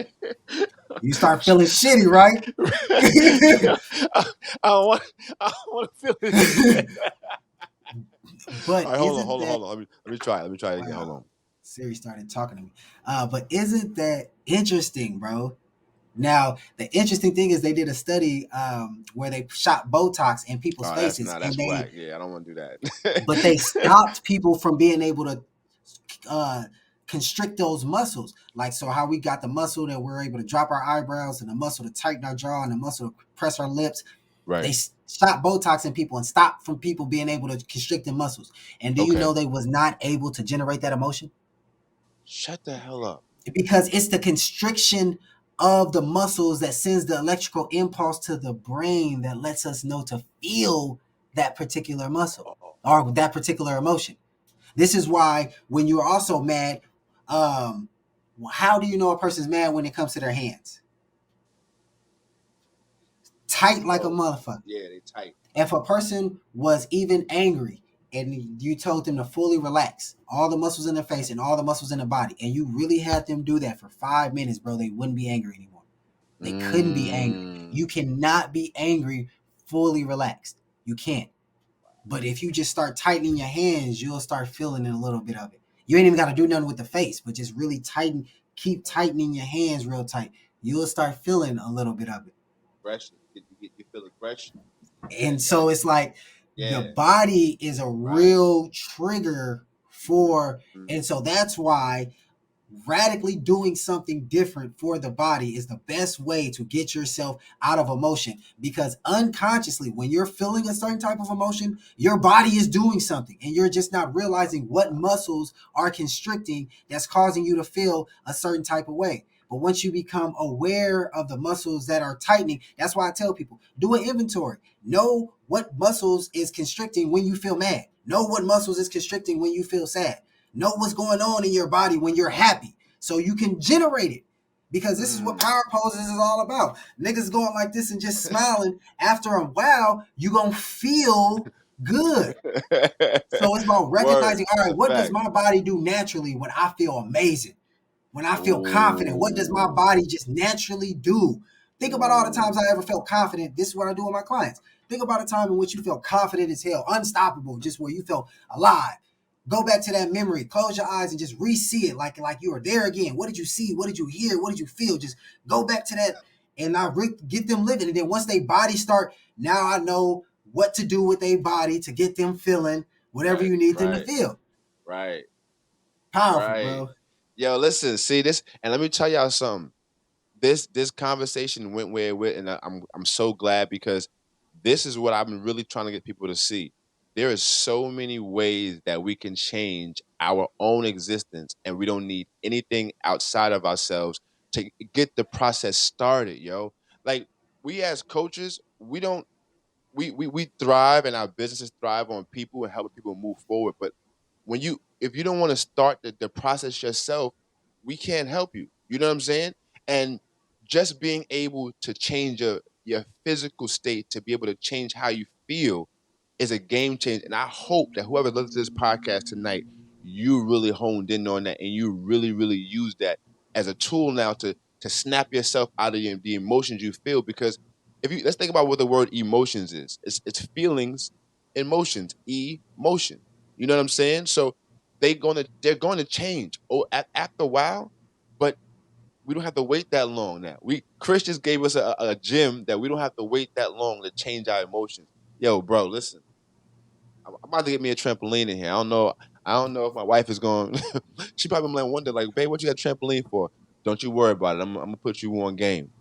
You start feeling shitty, right? I don't want. I don't want to feel this shit. All But right, hold on, isn't hold on, that hold on. Let me try it. Let me try it again. Hold wow? on. Siri started talking to me. But isn't that interesting, bro? Now, the interesting thing is they did a study where they shot Botox in people's Oh, faces, and that's whack. Yeah, I don't want to do but they that. stopped people from being able to uh, constrict those muscles. Like, so how we got the muscle that we're able to drop our eyebrows and the muscle to tighten our jaw and the muscle to press our lips. They Right. shot Botox in people and stopped from people being able to constrict their muscles. And do you Okay. know they was not able to generate that emotion? Shut the hell up. Because it's the constriction of the muscles that sends the electrical impulse to the brain that lets us know to feel that particular muscle Oh, or that particular emotion. This is why when you're also mad, how do you know a person's mad when it comes to their hands? Tight like a oh, motherfucker. yeah, they tight. If a person was even angry and you told them to fully relax all the muscles in their face and all the muscles in their body, and you really had them do that for 5 minutes, bro, they wouldn't be angry anymore. They couldn't be angry. Mm, You cannot be angry fully relaxed. You can't. But if you just start tightening your hands, you'll start feeling a little bit of it. You ain't even got to do nothing with the face, but just really tighten, keep tightening your hands real tight. You'll start feeling a little bit of it. aggression. You feel aggression. And so it's like the Yeah. body is a Right. real trigger for, Mm, and so that's why radically doing something different for the body is the best way to get yourself out of emotion, because unconsciously when you're feeling a certain type of emotion, your body is doing something and you're just not realizing what muscles are constricting that's causing you to feel a certain type of way. But once you become aware of the muscles that are tightening, that's why I tell people do an inventory. Know what muscles is constricting when you feel mad. Know what muscles is constricting when you feel sad. Know what's going on in your body when you're happy so you can generate it. Because this is what power poses is all about. Niggas going like this and just smiling. After a while, you going to feel good. So it's about Word. recognizing, all That's right, a what does fact. my body do naturally when I feel amazing? When I feel confident, what does my Ooh. body just naturally do? Think about all the times Ooh. I ever felt confident. This is what I do with my clients. Think about a time in which you felt confident as hell, unstoppable, just where you felt alive. Go back to that memory, close your eyes and just re-see it like you were there again. What did you see? What did you hear? What did you feel? Just go back to that and now get them living. And then once they body start, now I know what to do with their body to get them feeling whatever Right. you need them to Right. feel. Right. Powerful, Right. bro. Yo, listen, see this, and let me tell y'all something. This conversation went where it went, and I'm so glad because this is what I've been really trying to get people to see. There is so many ways that we can change our own existence, and we don't need anything outside of ourselves to get the process started, yo. Like we as coaches, we don't we thrive and our businesses thrive on people and helping people move forward. But when you if you don't want to start the process yourself, we can't help you. You know what I'm saying? And just being able to change your physical state to be able to change how you feel is a game changer. And I hope that whoever listens to this podcast tonight, you really honed in on that and you really, really use that as a tool now to snap yourself out of the emotions you feel. Because if you let's think about what the word emotions is. It's feelings, emotions, emotion. You know what I'm saying? So they're gonna change. After a while, but we don't have to wait that long now. We Christians gave us a gym that we don't have to wait that long to change our emotions. Yo, bro, listen. I'm about to get me a trampoline in here. I don't know if my wife is going. She probably might wonder, like, babe, what you got a trampoline for? Don't you worry about it. I'm gonna put you on game.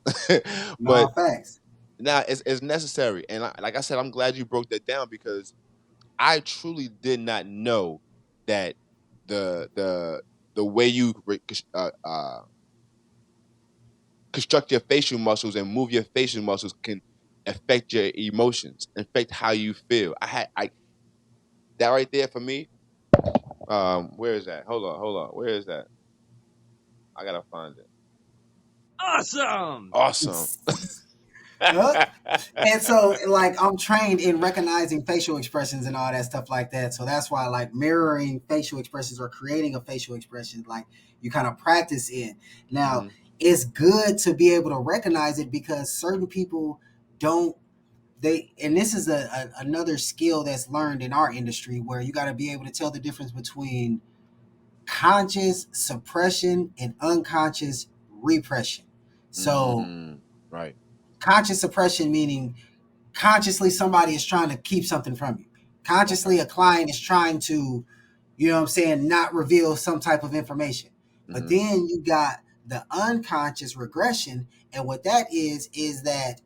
No But facts. now it's necessary, and like I said, I'm glad you broke that down because I truly did not know that the way you construct your facial muscles and move your facial muscles can affect your emotions, affect how you feel. I that right there for me. Where is that? Hold on. Where is that? I gotta find it. Awesome. Awesome. Huh? And so, like, I'm trained in recognizing facial expressions and all that stuff like that. So that's why, like, mirroring facial expressions or creating a facial expression, like, you kind of practice in. Now, Hmm. it's good to be able to recognize it because certain people don't. And this is another skill that's learned in our industry where you got to be able to tell the difference between conscious suppression and unconscious repression. So, Right. conscious suppression meaning consciously somebody is trying to keep something from you. Okay. Consciously a client is trying to, you know what I'm saying, not reveal some type of information. But Hmm. then you got the unconscious regression. And what that is that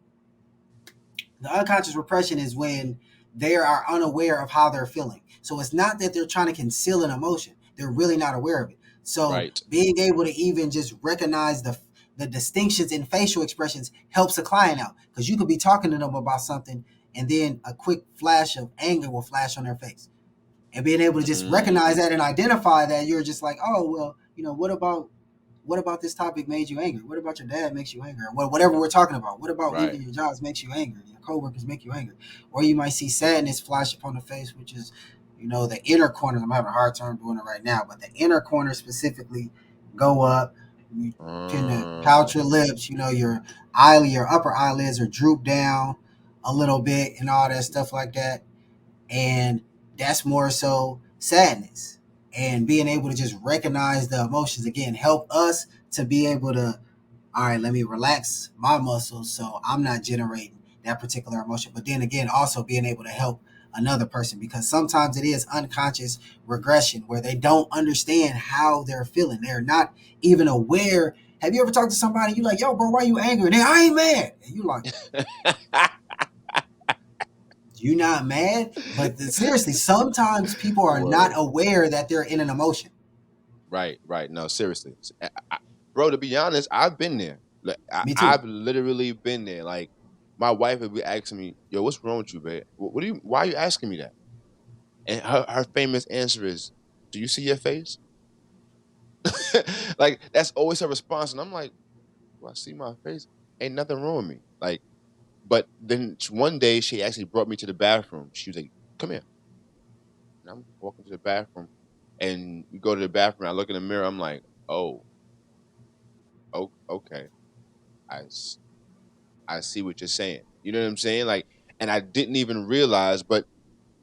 The unconscious repression is when they are unaware of how they're feeling. So it's not that they're trying to conceal an emotion. They're really not aware of it. So Right. being able to even just recognize the distinctions in facial expressions helps a client out, because you could be talking to them about something and then a quick flash of anger will flash on their face. And being able to just recognize Mm, that and identify that, you're just like, oh well, what about this topic made you angry? What about your dad makes you angry? Or whatever we're talking about. What about right. leaving your jobs makes you angry? Your coworkers make you angry. Or you might see sadness flash upon the face, which is, the inner corners. I'm having a hard time doing it right now, but the inner corners specifically go up. You tend to pout your lips. Your upper eyelids are drooped down a little bit and all that stuff like that. And that's more so sadness. And being able to just recognize the emotions again help us to be able to, all right, let me relax my muscles so I'm not generating that particular emotion. But then again, also being able to help another person, because sometimes it is unconscious regression where they don't understand how they're feeling. They're not even aware. Have you ever talked to somebody, you like, yo, bro, why you angry? And I ain't mad. And you like, you not mad? But seriously, sometimes people are not Word. aware that they're in an emotion. Right, right. No, seriously. Bro, to be honest, I've been there. Like, Me too. I've literally been there. Like, my wife would be asking me, yo, what's wrong with you, babe? Why are you asking me that? And her famous answer is, do you see your face? Like, that's always her response. And I'm like, well, I see my face. Ain't nothing wrong with me. Like, but then one day she actually brought me to the bathroom. She was like, come here. And I'm walking to the bathroom. And we go to the bathroom. I look in the mirror. I'm like, oh, okay. I, s- I see what you're saying. You know what I'm saying? Like, and I didn't even realize, but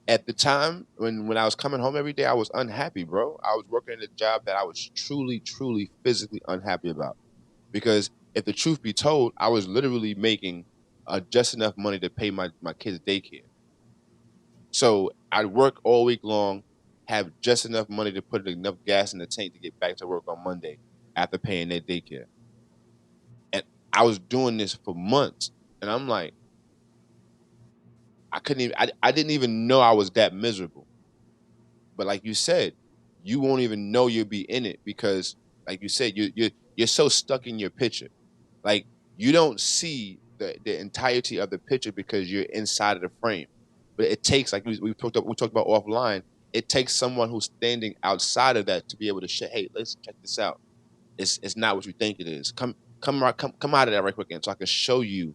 at the time when I was coming home every day, I was unhappy, bro. I was working at a job that I was truly, truly physically unhappy about. Because if the truth be told, I was literally making just enough money to pay my kids' daycare. So I'd work all week long, have just enough money to put enough gas in the tank to get back to work on Monday after paying their daycare. And I was doing this for months. And I'm like, I didn't even know I was that miserable. But like you said, you won't even know you'll be in it because, like you said, you're so stuck in your picture. Like you don't see the entirety of the picture because you're inside of the frame. But it takes, like we talked about offline. It takes someone who's standing outside of that to be able to say, "Hey, let's check this out. It's not what you think it is. Come out of that right quick, and so I can show you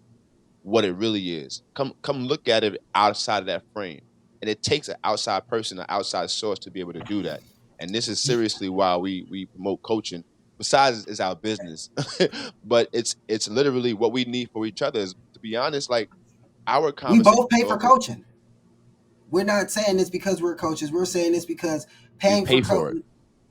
what it really is. Come look at it outside of that frame. And it takes an outside person, an outside source to be able to do that. And this is seriously why we promote coaching. Besides, it's our business, but it's literally what we need for each other. Is to be honest, like our We conversation both pay for often coaching. We're not saying this because we're coaches. We're saying this because we paying for pay for it.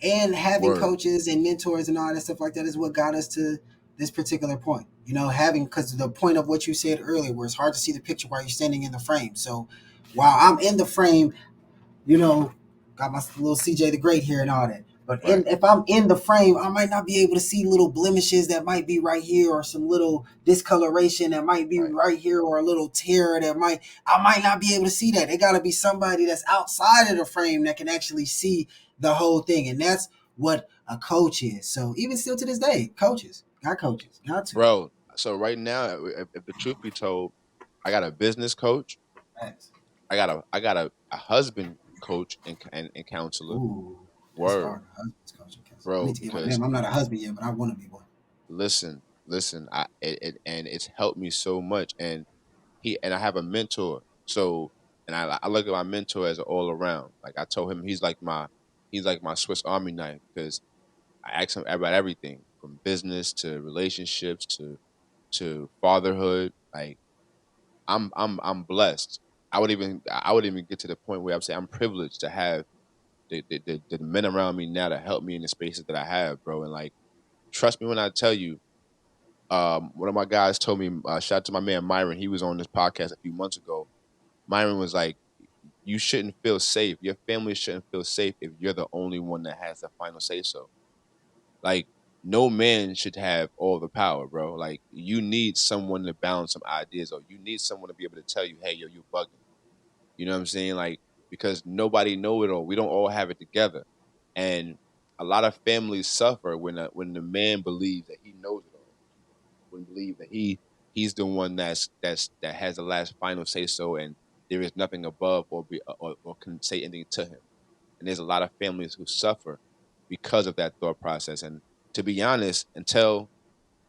and having Word, coaches and mentors and all that stuff like that is what got us to this particular point. Having, because the point of what you said earlier, where it's hard to see the picture while you're standing in the frame. So while I'm in the frame, you know, got my little CJ the Great here and all that. But right, if I'm in the frame, I might not be able to see little blemishes that might be right here, or some little discoloration that might be right. right here, or a little tear I might not be able to see that. It got to be somebody that's outside of the frame that can actually see the whole thing, and that's what a coach is. So even still to this day, coaches, got to. Bro, so right now, if the truth be told, I got a business coach. Facts. I got a husband coach and counselor. Ooh, that's Word, hard. Husband's coach. I bro, need to get one of because them. I'm not a husband yet, but I want to be one. listen, and it's helped me so much. And I have a mentor. So, and I look at my mentor as an all around. Like I told him, he's like my Swiss Army knife because I ask him about everything from business to relationships to fatherhood. Like I'm blessed. I would even get to the point where I'm saying I'm privileged to have the men around me now to help me in the spaces that I have, bro. And like, trust me when I tell you, one of my guys told me, shout out to my man Myron. He was on this podcast a few months ago. Myron was like, "You shouldn't feel safe. Your family shouldn't feel safe if you're the only one that has the final say so." Like, no man should have all the power, bro. Like you need someone to balance some ideas, or you need someone to be able to tell you, hey, yo, you bugging. You know what I'm saying? Like because nobody know it all. We don't all have it together, and a lot of families suffer when the man believes that he knows it all, when believe that he's the one that has the last final say so, and there is nothing above or can say anything to him. And there's a lot of families who suffer because of that thought process. And to be honest, until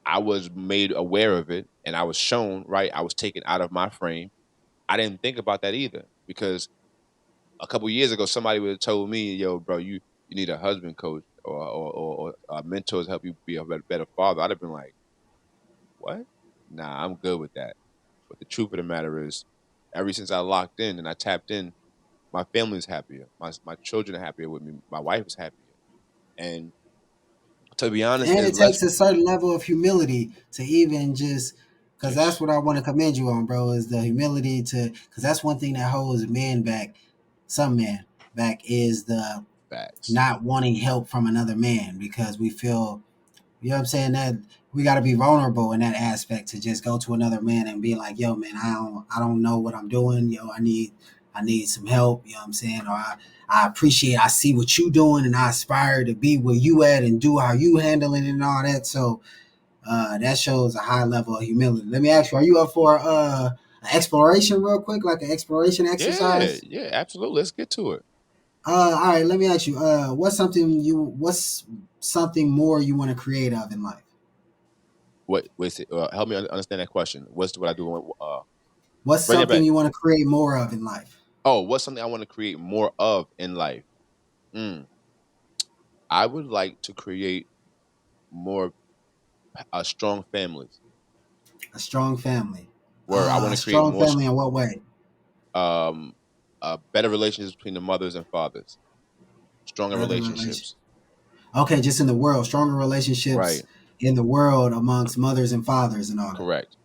I was made aware of it and I was shown, right, I was taken out of my frame, I didn't think about that either. Because a couple years ago, somebody would have told me, yo, bro, you need a husband coach or mentors help you be a better father. I'd have been like, what? Nah, I'm good with that. But the truth of the matter is, ever since I locked in and I tapped in, my family's happier. My children are happier with me. My wife is happier. And to be honest, And it's it less. takes a certain level of humility to even just, because that's Yes, what I want to commend you on, bro, is the humility to, because that's one thing that holds men back, some men back, is the facts. not wanting help from another man because we feel, you know what I'm saying, that we got to be vulnerable in that aspect to just go to another man and be like, yo, man, I don't know what I'm doing. Yo, I need some help. You know what I'm saying? Or I appreciate, I see what you doing and I aspire to be where you at and do how you handling it and all that. So that shows a high level of humility. Let me ask you, are you up for an exploration real quick, like an exploration Yeah, exercise? yeah, absolutely. Let's get to it. All right, let me ask you, what's something more you want to create of in life? What? Wait, help me understand that question. What's what I do? What's Bring it something back. you want to create more of in life? Oh, what's something I want to create more of in life? Mm, I would like to create more strong families. A strong family. Where I want A to create strong more family in what way? um, better relationships between the mothers and fathers, stronger Better relation. relationships. Okay, just in the world, stronger relationships Right. in the world amongst mothers and fathers and all that. Correct.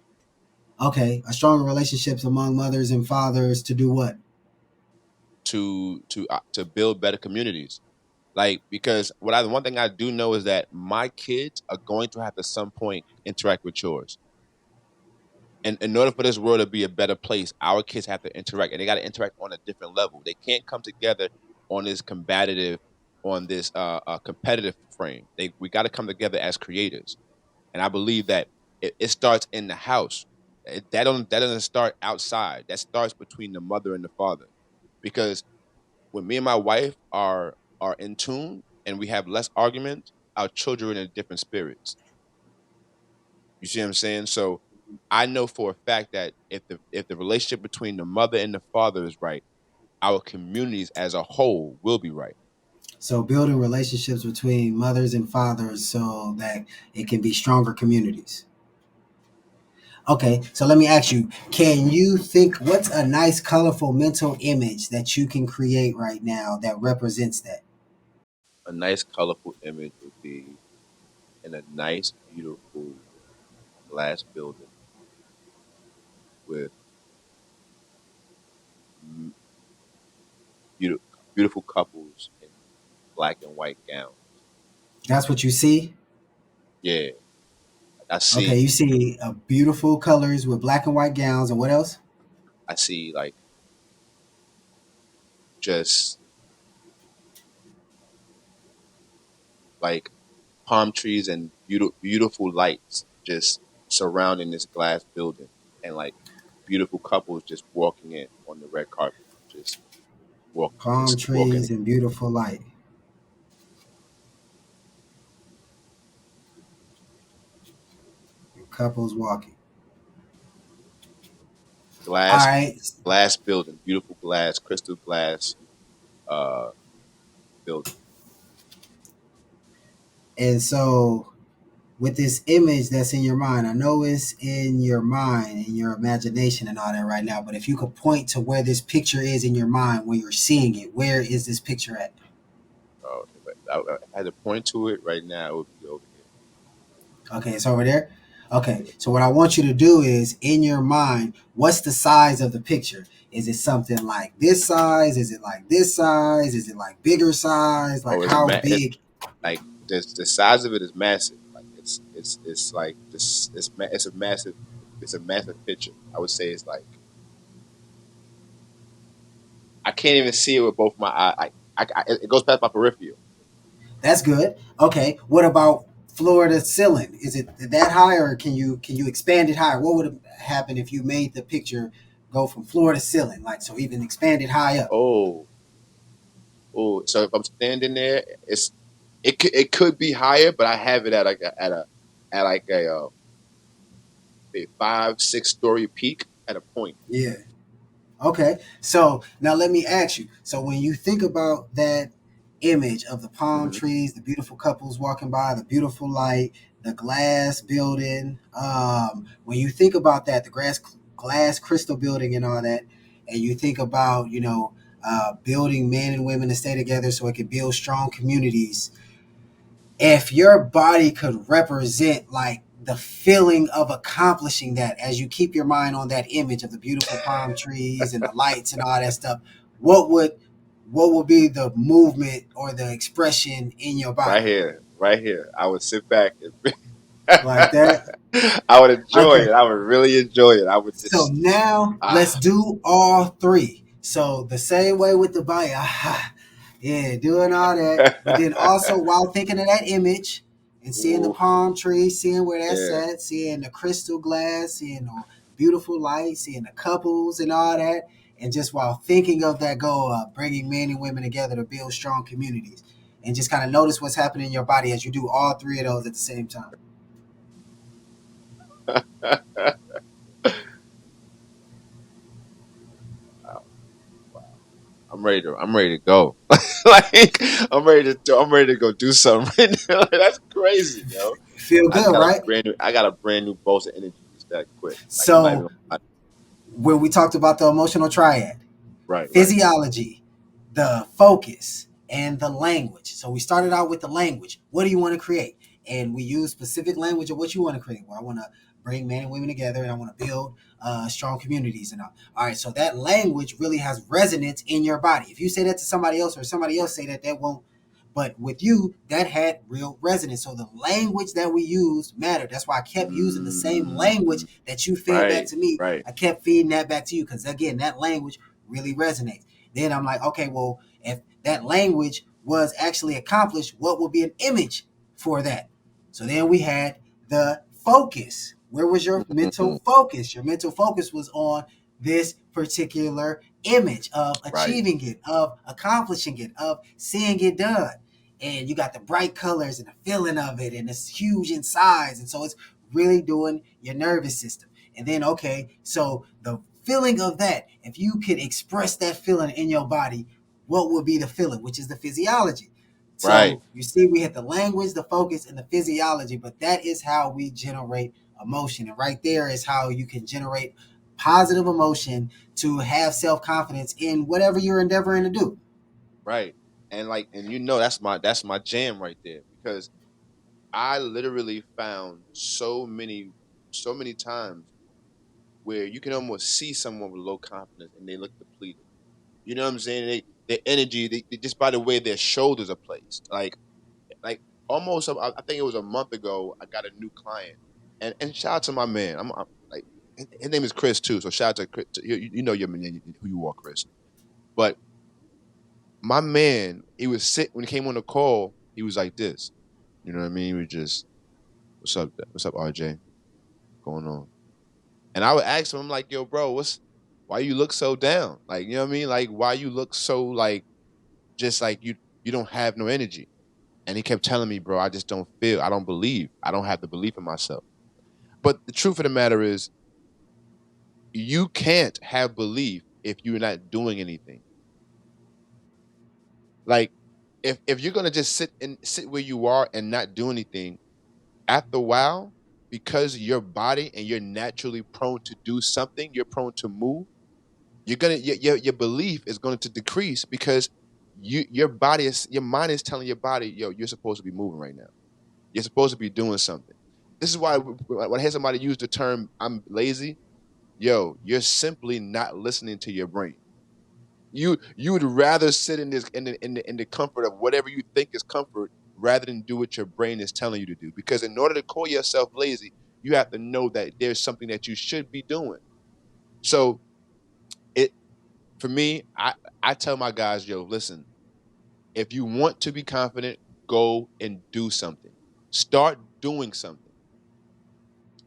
Okay, a stronger relationships among mothers and fathers to do what? To build better communities. Like because the one thing I do know is that my kids are going to have to some point interact with yours. And in order for this world to be a better place, our kids have to interact, and they got to interact on a different level. They can't come together on this combative, on this competitive frame. We got to come together as creators. And I believe that it starts in the house. That doesn't start outside. That starts between the mother and the father. Because when me and my wife are in tune and we have less arguments, our children are in different spirits. You see what I'm saying? So I know for a fact that if the relationship between the mother and the father is right, our communities as a whole will be right. So building relationships between mothers and fathers so that it can be stronger communities. Okay, so let me ask you, can you think what's a nice colorful mental image that you can create right now that represents that? A nice, colorful image would be in a nice, beautiful glass building with beautiful, beautiful couples in black and white gowns. That's what you see? Yeah, I Okay, see. you see beautiful colors with black and white gowns, and what else? I see like just like palm trees and beautiful lights just surrounding this glass building, and like beautiful couples just walking in on the red carpet, just Palm just walking trees in. and beautiful light. Couples walking. All Glass right. glass building, beautiful glass, crystal glass uh building. And so, with this image that's in your mind, I know it's in your mind, in your imagination, and all that right now, but if you could point to where this picture is in your mind when you're seeing it, where is this picture at? If I had to point to it right now, it would be over here. Okay, it's over there. Okay, Yeah. so what I want you to do is in your mind, what's the size of the picture? Is it something like this size? Is it like this size? Is it like bigger size? Like Oh, how it's big? the size of it is massive. Like it's like this. It's a massive picture. I would say it's like I can't even see it with both my eye. It goes past my peripheral. That's good. Okay. What about floor to ceiling? Is it that high, or can you expand it higher? What would happen if you made the picture go from floor to ceiling, like so even expand it high up? Oh, oh. So if I'm standing there, it could be higher, but I have it at like a 5, 6 story peak at a point. Yeah. Okay. So now let me ask you. So when you think about that image of the palm Hmm. trees, the beautiful couples walking by, the beautiful light, the glass building, when you think about that, the glass crystal building and all that, and you think about, building men and women to stay together so it can build strong communities, if your body could represent like the feeling of accomplishing that as you keep your mind on that image of the beautiful palm trees and the lights and all that stuff, what would what would be the movement or the expression in your Right body here, right here. I would sit back and like that? I would enjoy Okay. it. I would really enjoy it. I would So just now let's ah. do all three. So the same way with the body, yeah, doing all that, but then also while thinking of that image and seeing the Ooh, palm tree, seeing where that's yeah. at, seeing the crystal glass, seeing the beautiful light, seeing the couples and all that, and just while thinking of that goal of bringing men and women together to build strong communities, and just kind of notice what's happening in your body as you do all three of those at the same time. Wow. I'm ready to go. Like I'm ready to go do something right now. Like, that's crazy, yo. Feel good, right? I got a brand new burst of energy just that quick. Like I'm not even So gonna, where we talked about the emotional triad, right, right, physiology, the focus, and the language. So we started out with the language. What do you want to create? And we use specific language of what you want to create. Well, I want to bring men and women together, and I want to build strong communities. And all right, so that language really has resonance in your body. If you say that to somebody else, or somebody else say that, that won't. But with you, that had real resonance. So the language that we used mattered. That's why I kept using the same language mm, that you fed back right, to me. right, I kept feeding that back to you because again, that language really resonates. Then I'm like, okay, well, if that language was actually accomplished, what would be an image for that? So then we had the focus. Where was your mental mm, focus? Your mental focus was on this particular image of right, achieving it, of accomplishing it, of seeing it done. And you got the bright colors and the feeling of it, and it's huge in size. And so it's really doing your nervous system. And then, okay, so the feeling of that, if you could express that feeling in your body, what would be the feeling, which is the physiology. right, So you see, we had the language, the focus, and the physiology, but that is how we generate emotion. And right there is how you can generate positive emotion to have self confidence in whatever you're endeavoring to do. right. And like, and that's my jam right there because I literally found so many times where you can almost see someone with low confidence and they look depleted. You know what I'm saying? Their energy, they just by the way their shoulders are placed, like almost. I think it was a month ago. I got a new client, and shout out to my man. I'm like his name is Chris too. So shout out to Chris. You know your man, who you are, Chris. But my man, he was sick when he came on the call. He was like this. You know what I mean? He was just, what's up, RJ? Going on? And I would ask him, I'm like, yo, bro, why you look so down? Like, you know what I mean? Like, why you look so like, just like you don't have no energy. And he kept telling me, bro, I just don't feel, I don't believe, I don't have the belief in myself. But the truth of the matter is, you can't have belief if you're not doing anything. Like, if you're gonna just sit where you are and not do anything, after a while, because your body and you're naturally prone to do something, you're prone to move. You're gonna your belief is going to decrease because your mind is telling your body, yo, you're supposed to be moving right now. You're supposed to be doing something. This is why when I hear somebody use the term "I'm lazy," yo, you're simply not listening to your brain. You would rather sit in this in the comfort of whatever you think is comfort rather than do what your brain is telling you to do. Because in order to call yourself lazy, you have to know that there's something that you should be doing. So it for me, I tell my guys, yo, listen, if you want to be confident, go and do something. Start doing something.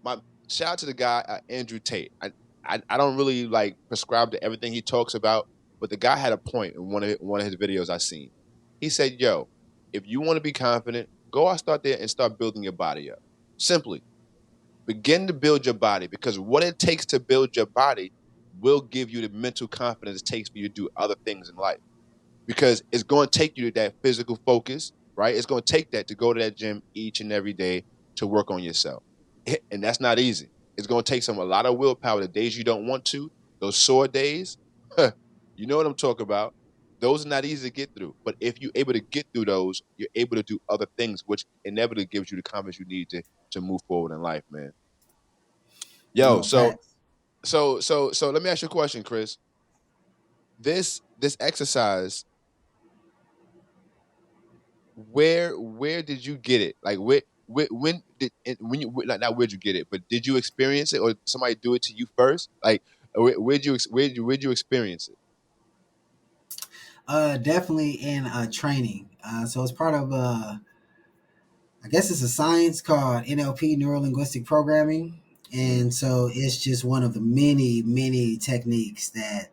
My shout out to the guy Andrew Tate. I don't really like prescribe to everything he talks about, but the guy had a point in one of his videos I seen. He said, "Yo, if you want to be confident, go out start there and start building your body up. Simply begin to build your body because what it takes to build your body will give you the mental confidence it takes for you to do other things in life." Because it's going to take you to that physical focus, right? It's going to take that to go to that gym each and every day to work on yourself. And that's not easy. It's going to take a lot of willpower. The days you don't want to, those sore days, you know what I'm talking about. Those are not easy to get through. But if you're able to get through those, you're able to do other things, which inevitably gives you the confidence you need to move forward in life, man. Yo, No so facts. so let me ask you a question, Chris. This exercise, where did you get it? Like when did when you like not where'd you get it, but did you experience it or somebody do it to you first? Like where'd you experience it? Definitely in training. So it's part of I guess it's a science called NLP, neuro linguistic programming, Mm, and so it's just one of the many techniques that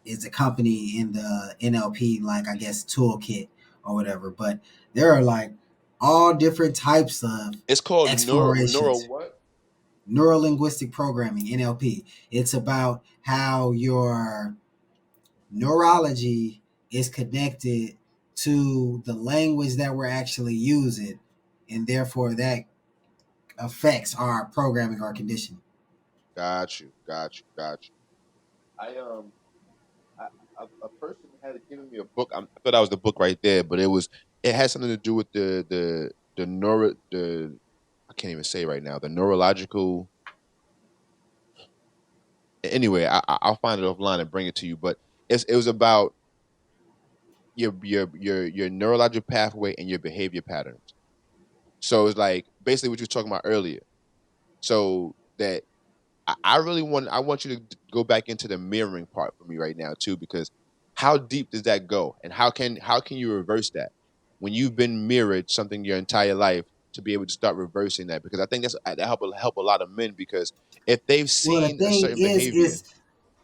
is accompanied in the NLP, like I guess toolkit or whatever. But there are like all different types of it's called neuro explorations. what? Neuro linguistic programming, NLP. It's about how your neurology is connected to the language that we're actually using, and therefore that affects our programming, our conditioning. Got you. I I, a person had given me a book. I thought that was the book right there, but it had something to do with the neuro the I can't even say right now the neurological. Anyway, I'll find it offline and bring it to you. But it was about your neurological pathway and your behavior patterns. So it's like basically what you were talking about earlier. So that I want you to go back into the mirroring part for me right now too, because how deep does that go, and how can you reverse that when you've been mirrored something your entire life to be able to start reversing that? Because I think that help a lot of men because if they've Well, the seen a thing certain behavior, is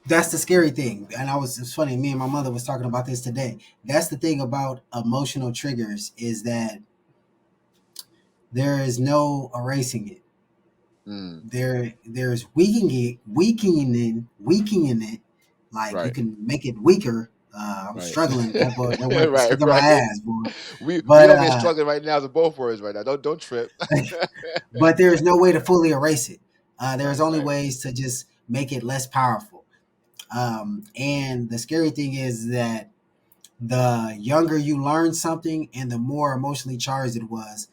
that's the scary thing. And it's funny, me and my mother was talking about this today. That's the thing about emotional triggers is that there is no erasing it. mm, There's weakening it. Like you right, can make it weaker. I'm right, struggling. That word was right, kicking my right. ass, boy. We But over here struggling right now as both words right now. Don't trip. but there's no way to fully erase it. There's Right, only right, ways to just make it less powerful. And the scary thing is that the younger you learn something and the more emotionally charged it was,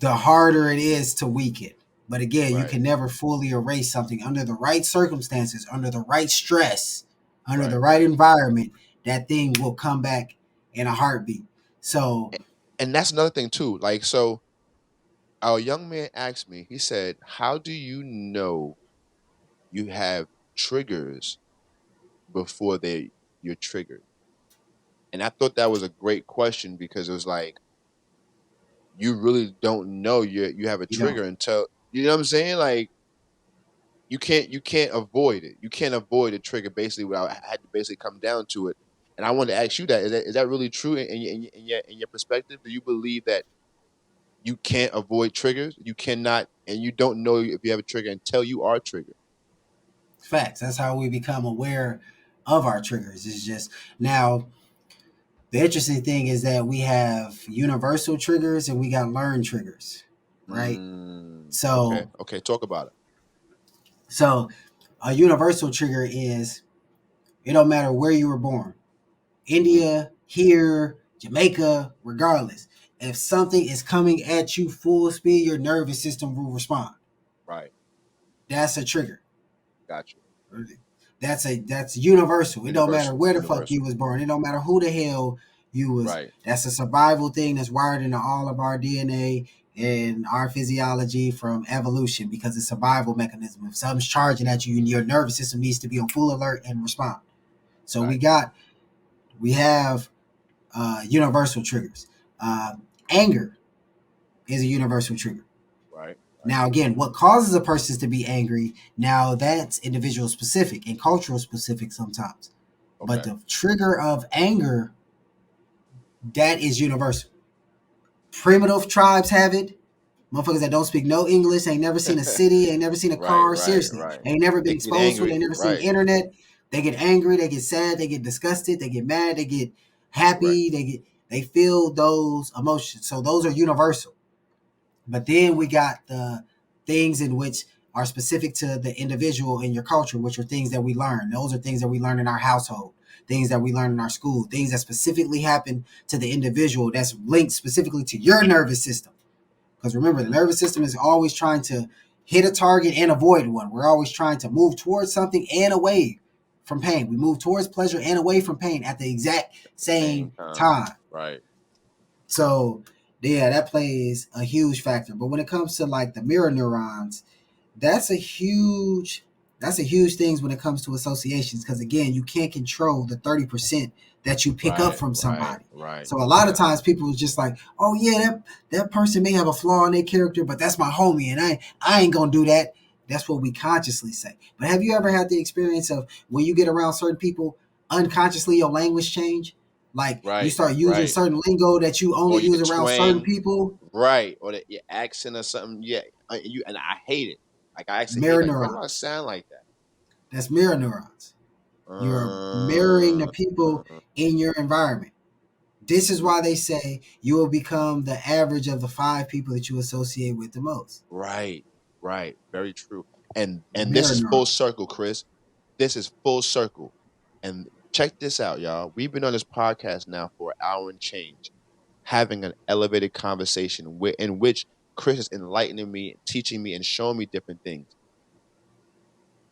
the harder it is to weaken. But again, you right, can never fully erase something under the right circumstances, under the right stress, under right. the right environment. That thing will come back in a heartbeat. So, And that's another thing too. Like so, our young man asked me. He said, "How do you know you have triggers before you're triggered?" And I thought that was a great question because it was like you really don't know you have a you don't. trigger until you know what I'm saying. Like you can't avoid it. You can't avoid a trigger. Basically, what I had to basically come down to it. And I wanted to ask you that is that really true in your perspective? Do you believe that you can't avoid triggers? You cannot, and you don't know if you have a trigger until you are triggered. Facts. That's how we become aware of our triggers. It's just now the interesting thing is that we have universal triggers and we got learned triggers, right? Okay. So, Okay. Talk about it. so a universal trigger is it don't matter where you were born, Hmm. India, here, Jamaica, regardless. If something is coming at you full speed, your nervous system will respond. Right. That's a trigger. Got you. That's universal. It don't matter Universal. where the fuck you Universal. was born. It don't matter who the hell Right. That's a survival thing that's wired into all of our DNA and our physiology from evolution because it's a survival mechanism. If something's charging at you, your nervous system needs to be on full alert and respond. So Right. we have universal triggers. Anger is a universal trigger. Right. Right. Now, again, what causes a person to be angry? Now that's individual specific and cultural specific sometimes. But Okay. the trigger of anger, that is universal. Primitive tribes have it. Motherfuckers that don't speak no English, ain't never seen a city, ain't never seen a Right. car. Right. Seriously, Right. ain't never been They get exposed to it. They angry. never seen Right. internet. They get angry. They get sad. They get disgusted. They get mad. They get Right. happy. They feel those emotions. So those are universal. But then we got the things in which are specific to the individual in your culture, which are things that we learn. Those are things that we learn in our household, things that we learn in our school, things that specifically happen to the individual that's linked specifically to your nervous system. Because remember, the nervous system is always trying to hit a target and avoid one. We're always trying to move towards something and away from pain. We move towards pleasure and away from pain at the exact Same same time. time. Right. So yeah, that plays a huge factor. But when it comes to like the mirror neurons, that's a huge that's a huge thing when it comes to associations because again, you can't control the 30% that you pick up Right. from Right. somebody. Right. So a lot of Yeah. times people is just like, oh yeah, that person may have a flaw in their character, but that's my homie, and I ain't gonna do that. That's what we consciously say. But have you ever had the experience of when you get around certain people, unconsciously your language change? Like you Right. start using Right. certain lingo that you only Or your use around certain twang. people. Right. Or your accent or something. Yeah. And I hate it. Like I actually hate. Mirror Like why do I neurons. sound like that? That's mirror neurons. You're mirroring the Uh, people uh, in your environment. This is why they say you will become the average of the 5 people that you associate with the most. right. Right. Very true. And this Mirror is full neurons. circle, Chris. This is full circle. And check this out, y'all. We've been on this podcast now for an hour and change, having an elevated conversation in which Chris is enlightening me, teaching me, and showing me different things.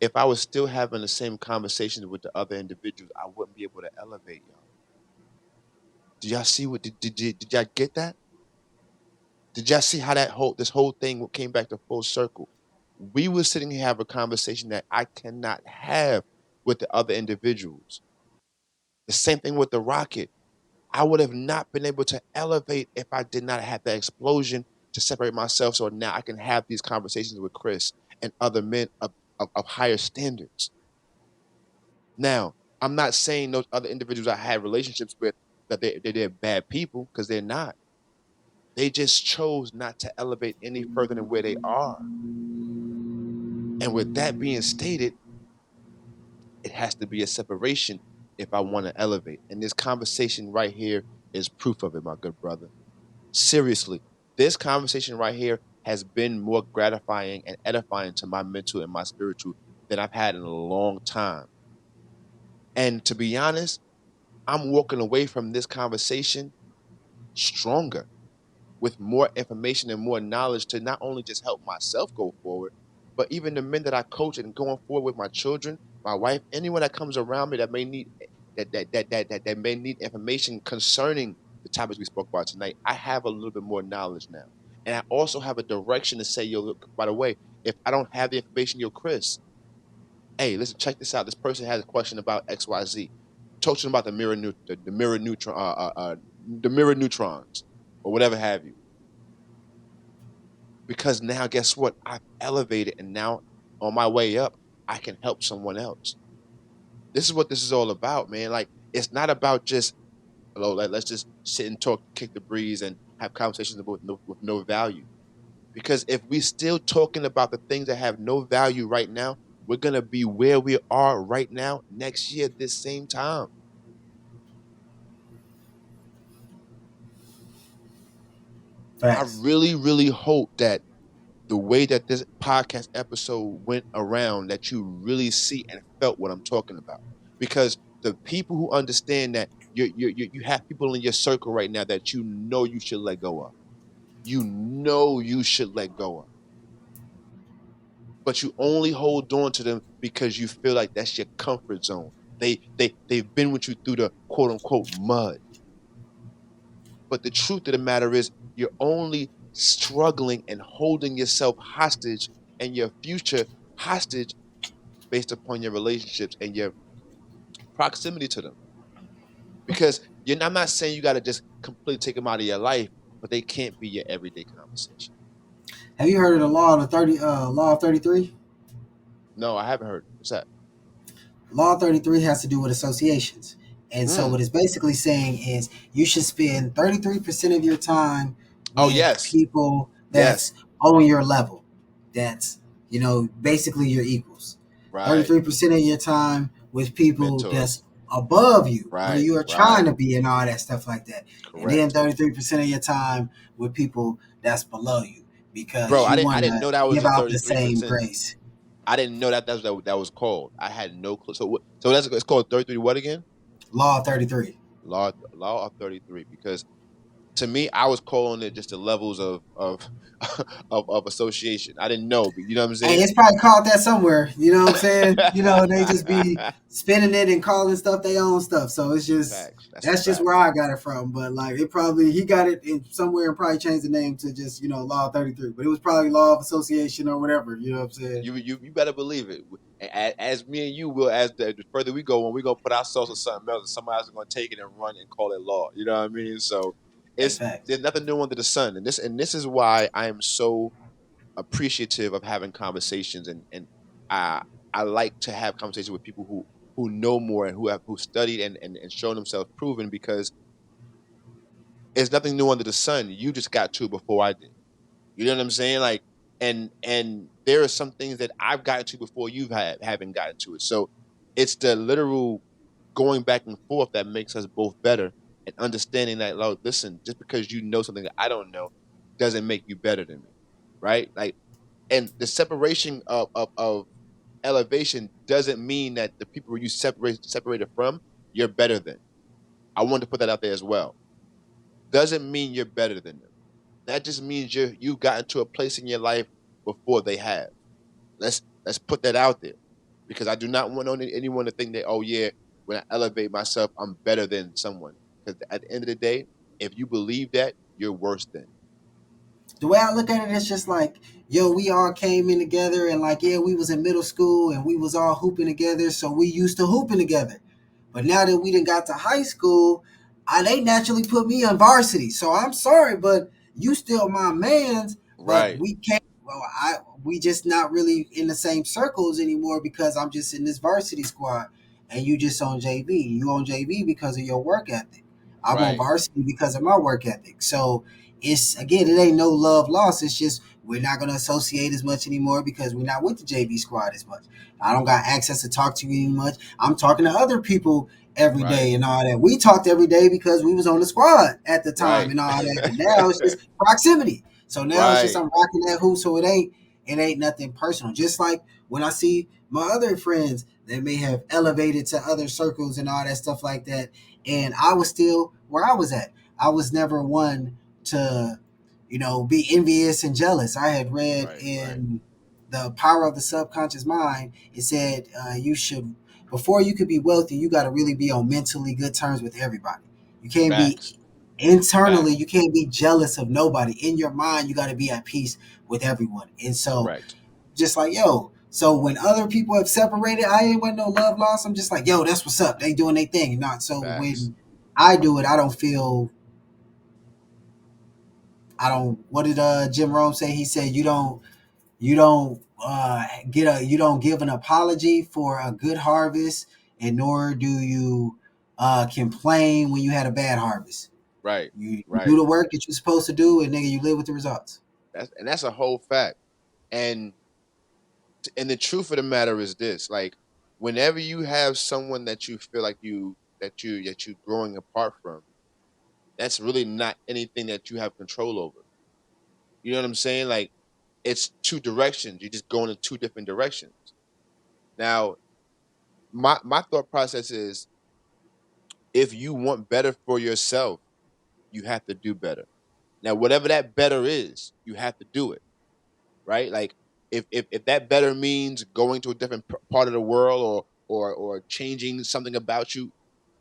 If I was still having the same conversations with the other individuals, I wouldn't be able to elevate y'all. Did y'all see what did y'all get that? Did y'all see how this whole thing came back to full circle? We were sitting here having a conversation that I cannot have with the other individuals. The same thing with the rocket. I would have not been able to elevate if I did not have that explosion to separate myself. So now I can have these conversations with Chris and other men of higher standards. Now, I'm not saying those other individuals I had relationships with that they're bad people because they're not. They just chose not to elevate any further than where they are. And with that being stated, it has to be a separation if I want to elevate. And this conversation right here is proof of it, my good brother. Seriously, this conversation right here has been more gratifying and edifying to my mental and my spiritual than I've had in a long time. And to be honest, I'm walking away from this conversation stronger with more information and more knowledge to not only just help myself go forward, but even the men that I coach and going forward with my children, my wife, anyone that comes around me that may need that may need information concerning the topics we spoke about tonight. I have a little bit more knowledge now. And I also have a direction to say, yo, look, by the way, if I don't have the information, yo, Chris, hey, listen, check this out. This person has a question about XYZ. Talk to them about the mirror neutron, the mirror neutrons, or whatever have you. Because now, guess what? I've elevated, and now on my way up, I can help someone else. This is what this is all about, man. Like, it's not about just, hello, let's just sit and talk, kick the breeze, and have conversations with no value. Because if we still talking about the things that have no value right now, we're gonna be where we are right now next year at this same time. I Facts. really, really hope that the way that this podcast episode went around, that you really see and felt what I'm talking about. Because the people who understand that you have people in your circle right now that you know you should let go of. You know you should let go of. But you only hold on to them because you feel like that's your comfort zone. They've been with you through the quote unquote mud. But the truth of the matter is, you're only struggling and holding yourself hostage and your future hostage based upon your relationships and your proximity to them. Because I'm not saying you got to just completely take them out of your life, but they can't be your everyday conversation. Have you heard of the law of the 30 law of 33? No, I haven't heard. What's that? Law 33 has to do with associations. And so Mm. what it's basically saying is you should spend 33% of your time Oh, with yes. people Yes. that's on your level. That's, basically your equals. Right. 33% of your time with people that's Mentors. above you, where Right. you are trying Right. to be and all that stuff like that. And then Correct. 33% of your time with people that's below you Bro, because you I want didn't to know that was give a out the same 33%. grace. I didn't know that was called. I had no clue. So that's it's called 33 what again? Law of 33. Law of 33 because to me, I was calling it just the levels of of association. I didn't know, but you know what I'm Hey, saying? it's probably called that somewhere. You know what I'm saying? They just be spinning it and calling stuff their own stuff. So it's just Facts. That's a that's just fact. where I got it from. But like it probably he got it in somewhere and probably changed the name to just Law 33. But it was probably Law of Association or whatever. You know what I'm saying? You better believe it. As me and you will, as the further we go, when we gonna put ourselves on something else, and somebody else is gonna take it and run and call it law. You know what I mean? So Hey, it's facts. there's nothing new under the sun, and this is why I am so appreciative of having conversations, and I I like to have conversations with people who know more and who studied and shown themselves proven because there's nothing new under the sun. You just got to it before I did. You know what I'm saying? Like, and there are some things that I've gotten to before haven't gotten to it. So it's the literal going back and forth that makes us both better and understanding that, like, listen, just because you know something that I don't know doesn't make you better than me, right? Like, and the separation of elevation doesn't mean that the people you separated from you're better than. I want to put that out there as well. Doesn't mean you're better than them. That just means you've gotten to a place in your life before they have. Let's put that out there because I do not want anyone to think that, oh yeah, when I elevate myself I'm better than someone, because at the end of the day, if you believe that, you're worse than. The way I look at it, it's just like, yo, we all came in together and like, yeah, we was in middle school and we was all hooping together, so we used to hooping together. But now that we done got to high school, they naturally put me on varsity. So I'm sorry, but you still my man's. But Right. we can't. Well, we just not really in the same circles anymore because I'm just in this varsity squad, and you just on JV. You on JV because of your work ethic. I'm on Right. varsity because of my work ethic. So it's again, it ain't no love lost. It's just we're not gonna associate as much anymore because we're not with the JV squad as much. I don't got access to talk to you much. I'm talking to other people every Right. day and all that. We talked every day because we was on the squad at the time Right. and all that. But now it's just proximity. So now it's just Right. I'm rocking that hoop. So it ain't nothing personal. Just like when I see my other friends that may have elevated to other circles and all that stuff like that, and I was still where I was at. I was never one to, be envious and jealous. I had read Right. Right. in the Power of the Subconscious Mind. It said you should before you could be wealthy, you got to really be on mentally good terms with everybody. You can't be Facts. internally, Facts. you can't be jealous of nobody. In your mind, you got to be at peace with everyone. And so, Correct. just like, yo, so when other people have separated, I ain't want no love lost. I'm just like, yo, that's what's up. They doing their thing. Not so Facts. when I do it, I don't feel, I don't, what did Jim Rome say? He said, you don't give an apology for a good harvest, and nor do you complain when you had a bad harvest. Right. You do Right. the work that you're supposed to do, and nigga, you live with the results. That's a whole fact. And and the truth of the matter is this: like, whenever you have someone that you feel like you growing apart from, that's really not anything that you have control over. You know what I'm saying? Like, it's two directions. You're just going in two different directions. Now, my thought process is, if you want better for yourself, you have to do better. Now, whatever that better is, you have to do it, right? Like, if that better means going to a different part of the world, or changing something about you,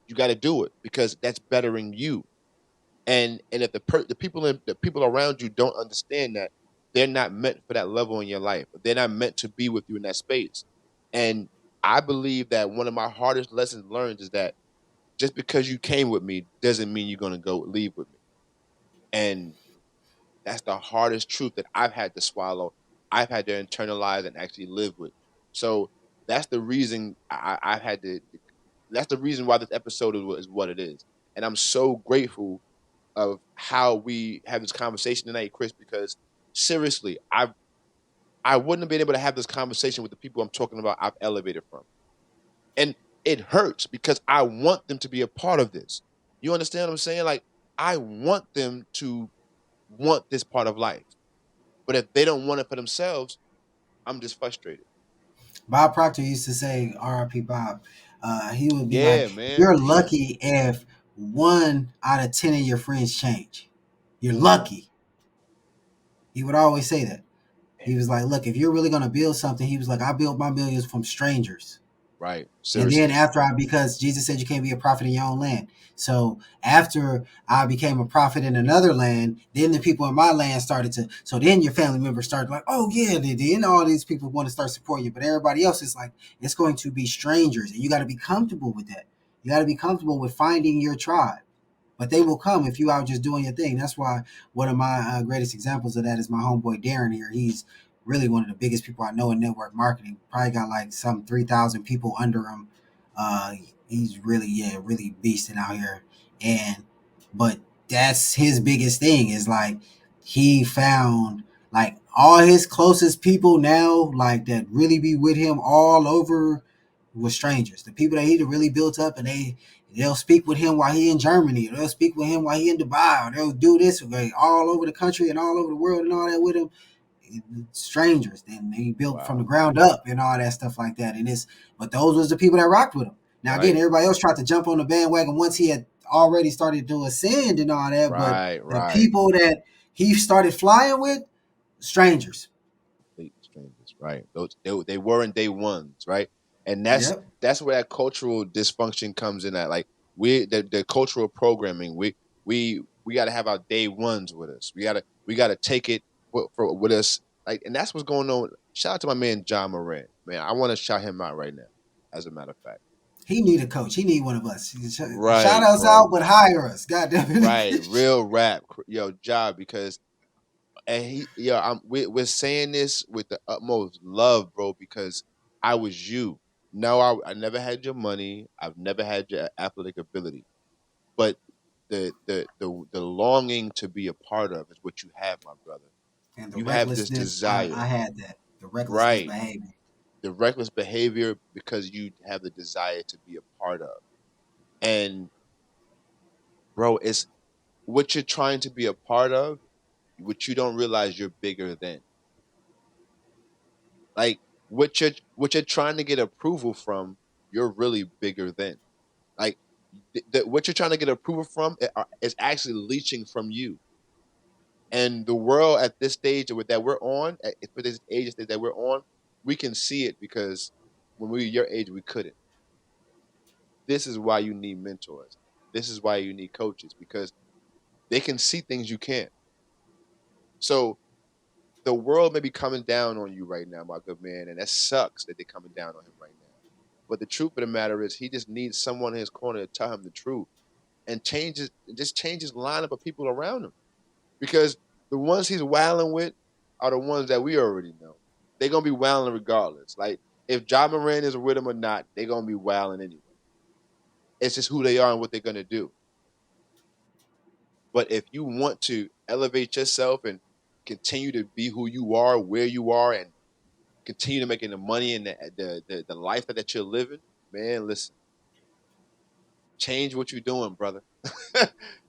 you got to do it because that's bettering you. And if the people around you don't understand that, they're not meant for that level in your life. They're not meant to be with you in that space. And I believe that one of my hardest lessons learned is that just because you came with me doesn't mean you're gonna go leave with me. And that's the hardest truth that I've had to swallow. I've had to internalize and actually live with. So that's the reason I've had to. That's the reason why this episode is what it is. And I'm so grateful of how we have this conversation tonight, Chris, because seriously, I wouldn't have been able to have this conversation with the people I'm talking about I've elevated from. And it hurts because I want them to be a part of this. You understand what I'm saying? Like, I want them to want this part of life. But if they don't want it for themselves, I'm just frustrated. Bob Proctor used to say, R.I.P. Bob, he would be like, Yeah, man. "You're Yeah. lucky if 1 out of 10 of your friends change. You're lucky." He would always say that. He was like, "Look, if you're really gonna build something," he was like, "I built my millions from strangers." Right. And then Seriously. after because Jesus said you can't be a prophet in your own land. So after I became a prophet in another land, then the people in my land started to, so then your family members started like, oh yeah, they did. And all these people want to start supporting you. But everybody else is like, it's going to be strangers. And you got to be comfortable with that. You got to be comfortable with finding your tribe. But they will come if you out just doing your thing. That's why one of my greatest examples of that is my homeboy Darren here. He's really one of the biggest people I know in network marketing. Probably got like some 3,000 people under him. Uh, he's really, yeah, really beasting out here. And but that's his biggest thing is like he found like all his closest people now, like that really be with him all over was strangers. The people that he really built up, and they'll speak with him while he in Germany, or they'll speak with him while he in Dubai, or they'll do this like, all over the country and all over the world and all that with him. Strangers, and he built from the Wow. ground up and all that stuff like that. And it's but those was the people that rocked with him. Now again, Right. everybody else tried to jump on the bandwagon once he had already started to ascend and all that. But Right. the Right. people that he started flying with, strangers. Complete strangers, right? Those they weren't day ones, right? And that's Yep. that's where that cultural dysfunction comes in at. Like the cultural programming, we got to have our day ones with us. We gotta take it with us. Like, and that's what's going on. Shout out to my man John Moran, man. I want to shout him out right now. As a matter of fact, He need a coach. He need one of us. Shout right, us out, bro. but hire us. God damn Right, it. real rap, yo, job because and we're saying this with the utmost love, bro, because I was you. No, I never had your money. I've never had your athletic ability, but the longing to be a part of is what you have, my brother. And the You have this recklessness, I desire, had that. The recklessness right? behavior. The reckless behavior because you have the desire to be a part of, and bro, it's what you're trying to be a part of, which you don't realize you're bigger than. Like what you're trying to get approval from, you're really bigger than. Like what you're trying to get approval from is actually leaching from you. And the world at this stage that we're on, for this age that we're on, we can see it because when we were your age, we couldn't. This is why you need mentors. This is why you need coaches because they can see things you can't. So the world may be coming down on you right now, my good man, and that sucks that they're coming down on him right now. But the truth of the matter is, he just needs someone in his corner to tell him the truth and change his lineup of people around him. Because the ones he's wilding with are the ones that we already know. They're gonna be wilding regardless. Like if John Moran is with him or not, they're gonna be wilding anyway. It's just who they are and what they're gonna do. But if you want to elevate yourself and continue to be who you are, where you are, and continue to making the money and the life that you're living, man, listen, change what you're doing, brother.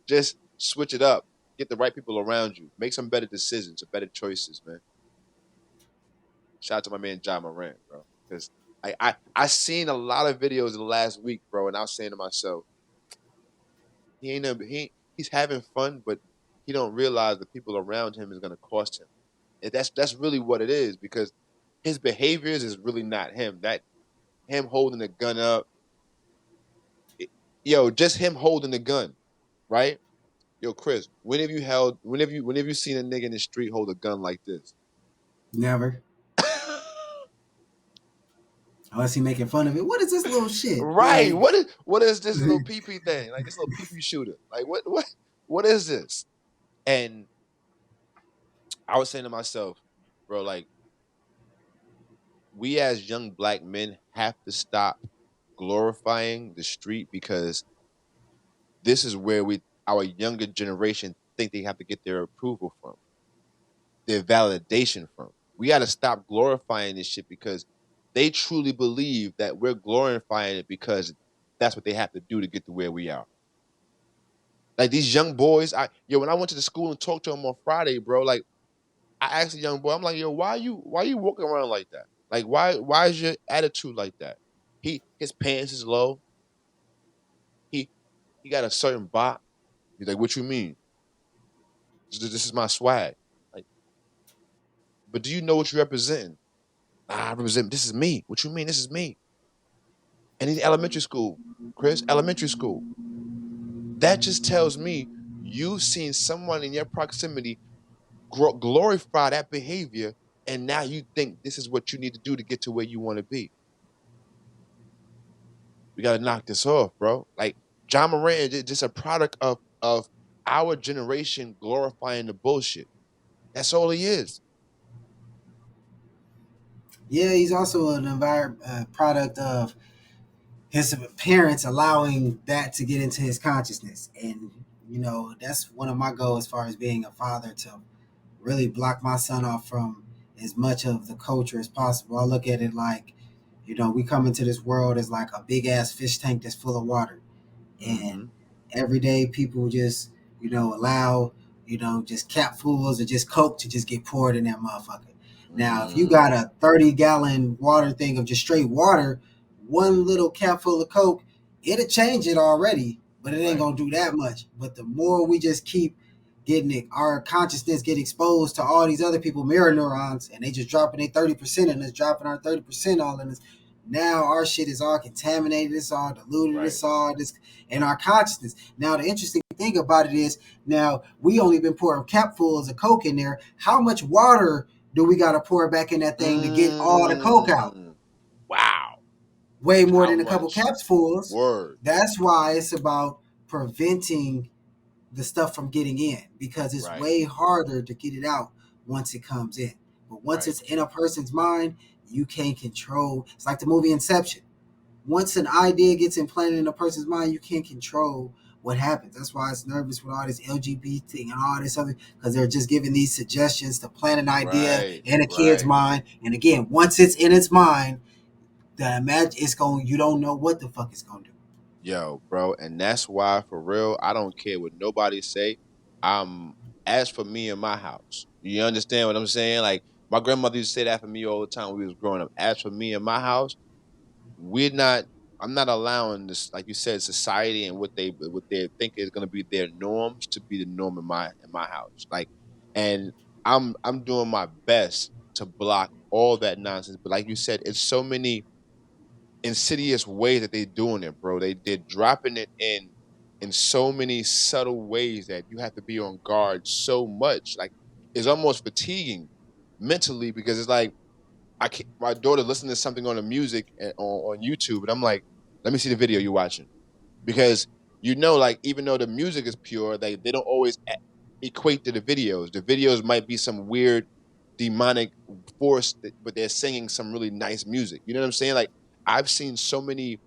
Just switch it up. Get the right people around you. Make some better decisions, or better choices, man. Shout out to my man John Moran, bro. Because I seen a lot of videos in the last week, bro, and I was saying to myself, he's having fun, but he don't realize the people around him is gonna cost him. And that's really what it is because his behaviors is really not him. That him holding the gun up, it- yo, just him holding the gun, right? Yo, Chris, whenever you seen a nigga in the street hold a gun like this? Never. Unless he making fun of it. What is this little shit? Right. Like, What is this little PP thing? Like this little PP shooter. Like what is this? And I was saying to myself, bro, like we as young black men have to stop glorifying the street because this is where our younger generation think they have to get their approval from, their validation from. We got to stop glorifying this shit because they truly believe that we're glorifying it because that's what they have to do to get to where we are. Like these young boys, when I went to the school and talked to them on Friday, bro, like I asked a young boy, I'm like, yo, why you walking around like that? Like why is your attitude like that? His pants is low. He he got a certain bop. He's like, what you mean? This is my swag. Like, but do you know what you're representing? I represent this is me. What you mean? This is me. And in elementary school, Chris, elementary school. That just tells me you seen someone in your proximity glorify that behavior, and now you think this is what you need to do to get to where you want to be. We got to knock this off, bro. Like John Moran is just a product of our generation glorifying the bullshit. That's all he is. yeah, he's also an product of his parents allowing that to get into his consciousness. And, that's one of my goals as far as being a father, to really block my son off from as much of the culture as possible. I look at it like, we come into this world as like a big ass fish tank that's full of water. And Mm-hmm. every day people just, allow, just capfuls or just Coke to just get poured in that motherfucker. Now, if you got a 30-gallon water thing of just straight water, one little cap full of Coke, it'll change it already, but it ain't Right. gonna do that much. But the more we just keep getting it, our consciousness get exposed to all these other people mirror neurons, and they just dropping their 30% and us, dropping our 30% all in us. Now our shit is all contaminated, it's all diluted, Right. it's all this in our consciousness. Now the interesting thing about it is, now we only been pouring capfuls of Coke in there. How much water do we got to pour back in that thing to get all the Coke out? Wow. Way more How than a couple much? capfuls. Word. That's why it's about preventing the stuff from getting in, because it's Right. way harder to get it out once it comes in. But once Right. it's in a person's mind, you can't control. It's like the movie Inception. Once an idea gets implanted in a person's mind, you can't control what happens. That's why it's nervous with all this LGBT and all this other, because they're just giving these suggestions to plant an idea Right. in a kid's Right. mind. And again, once it's in its mind, you don't know what the fuck it's gonna do. Yo, bro, and that's why for real, I don't care what nobody say. As for me and my house, you understand what I'm saying? Like my grandmother used to say that for me all the time when we was growing up. As for me and my house, we're not. I'm not allowing this, like you said, society and what they think is going to be their norms to be the norm in my house. Like, and I'm doing my best to block all that nonsense. But like you said, it's so many insidious ways that they're doing it, bro. They're dropping it in so many subtle ways that you have to be on guard so much. Like it's almost fatiguing mentally because it's like I can't, my daughter listening to something on the music on YouTube, and I'm like, let me see the video you're watching because like even though the music is pure, they don't always equate to the videos. The videos might be some weird demonic force, but they're singing some really nice music. You know what I'm saying? Like I've seen so many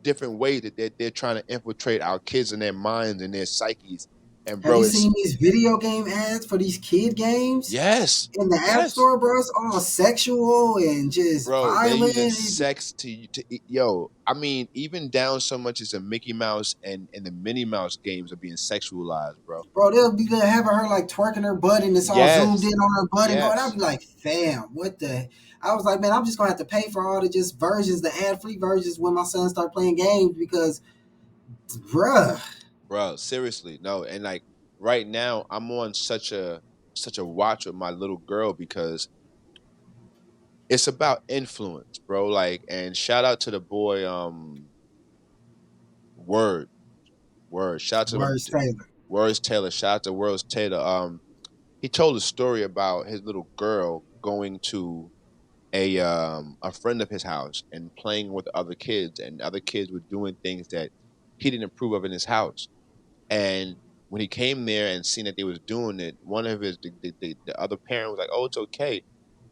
different ways that they're trying to infiltrate our kids and their minds and their psyches. And Have bro, you it's seen these video game ads for these kid games yes, in the App yes, Store, bro? It's all sexual and just bro. They're using violent. sex to yo. I mean, even down so much as the Mickey Mouse and the Minnie Mouse games are being sexualized, bro. Bro, they'll be having her like twerking her butt and it's all zoomed Yes, in on her butt and going. I'll yes, be like, fam, what the? I was like, man, I'm just gonna have to pay for all the just versions, the ad-free versions when my son start playing games because, bruh. bro. Seriously, no. And like right now, I'm on such a watch with my little girl because it's about influence, bro. Like, and shout out to the boy, Word, Word. Shout out to my Where's Taylor? Words Taylor, shout out to Words Taylor. He told a story about his little girl going to a friend of his house and playing with other kids, and other kids were doing things that he didn't approve of in his house. And when he came there and seen that they was doing it, one of his the other parent was like, "Oh, it's okay."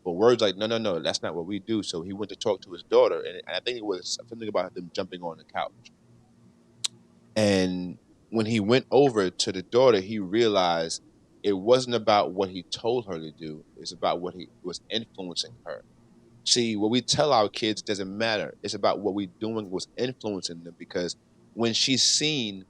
But Words like, "No, no, no, that's not what we do." So he went to talk to his daughter, and I think it was something about them jumping on the couch. And when he went over to the daughter, he realized it wasn't about what he told her to do; it's about what he was influencing her. See, what we tell our kids doesn't matter. It's about what we're doing was influencing them, because when she's seen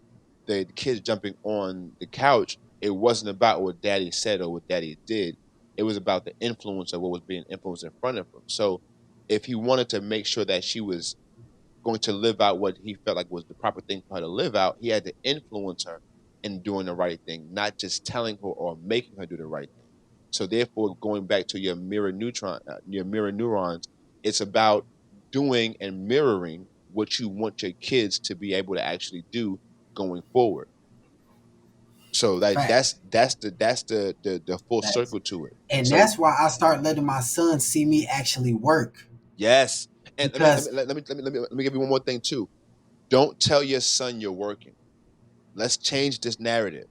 the kids jumping on the couch, it wasn't about what daddy said or what daddy did. It was about the influence of what was being influenced in front of him. So if he wanted to make sure that she was going to live out what he felt like was the proper thing for her to live out, he had to influence her in doing the right thing, not just telling her or making her do the right thing. So therefore, going back to your mirror neurons, it's about doing and mirroring what you want your kids to be able to actually do going forward. So Facts. that's the full Facts. circle to it. And So that's why I start letting my son see me actually work. yes, and Because let me give you one more thing too. Don't tell your son you're working. Let's change this narrative.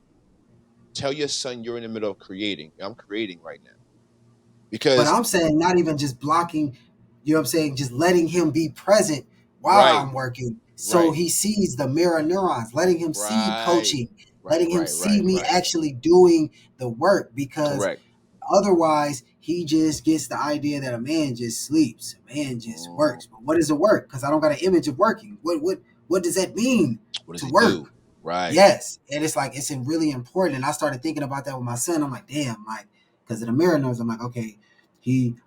Tell your son you're in the middle of creating. I'm creating right now. but Because I'm saying not even just blocking, you know what I'm saying, just letting him be present while right, I'm working. So right, he sees the mirror neurons, letting him see right, coaching, right, letting him right, see right, me right. actually doing the work, because Correct. otherwise he just gets the idea that a man just sleeps, a man just Mm, works. But what is a work? Because I don't got an image of working. What does that mean what does to he work? do? Right. Yes. And it's like it's really important. And I started thinking about that with my son. I'm like, damn, like, because of the mirror knows, I'm like, okay,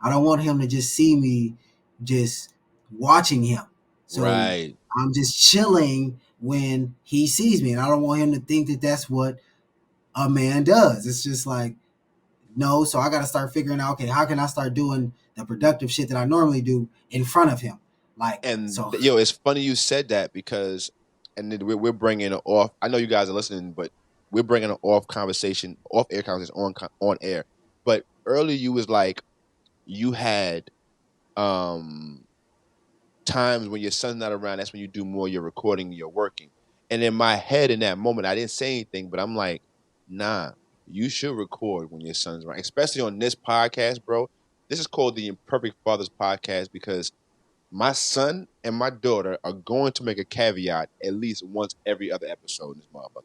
I don't want him to just see me just watching him. So Right. I'm just chilling when he sees me. And I don't want him to think that that's what a man does. It's just like, no. So I got to start figuring out, okay, how can I start doing the productive shit that I normally do in front of him? Like, And so it's funny you said that, because, and then we're bringing it off. I know you guys are listening, but we're bringing an off air conversation on air. But earlier you was like, you had um times when your son's not around. That's when you do more of your recording, you're working. And in my head, in that moment, I didn't say anything, but I'm like, nah, you should record when your son's around, especially on this podcast, bro. This is called the Imperfect Fathers Podcast, because my son and my daughter are going to make a caveat at least once every other episode in this motherfucker.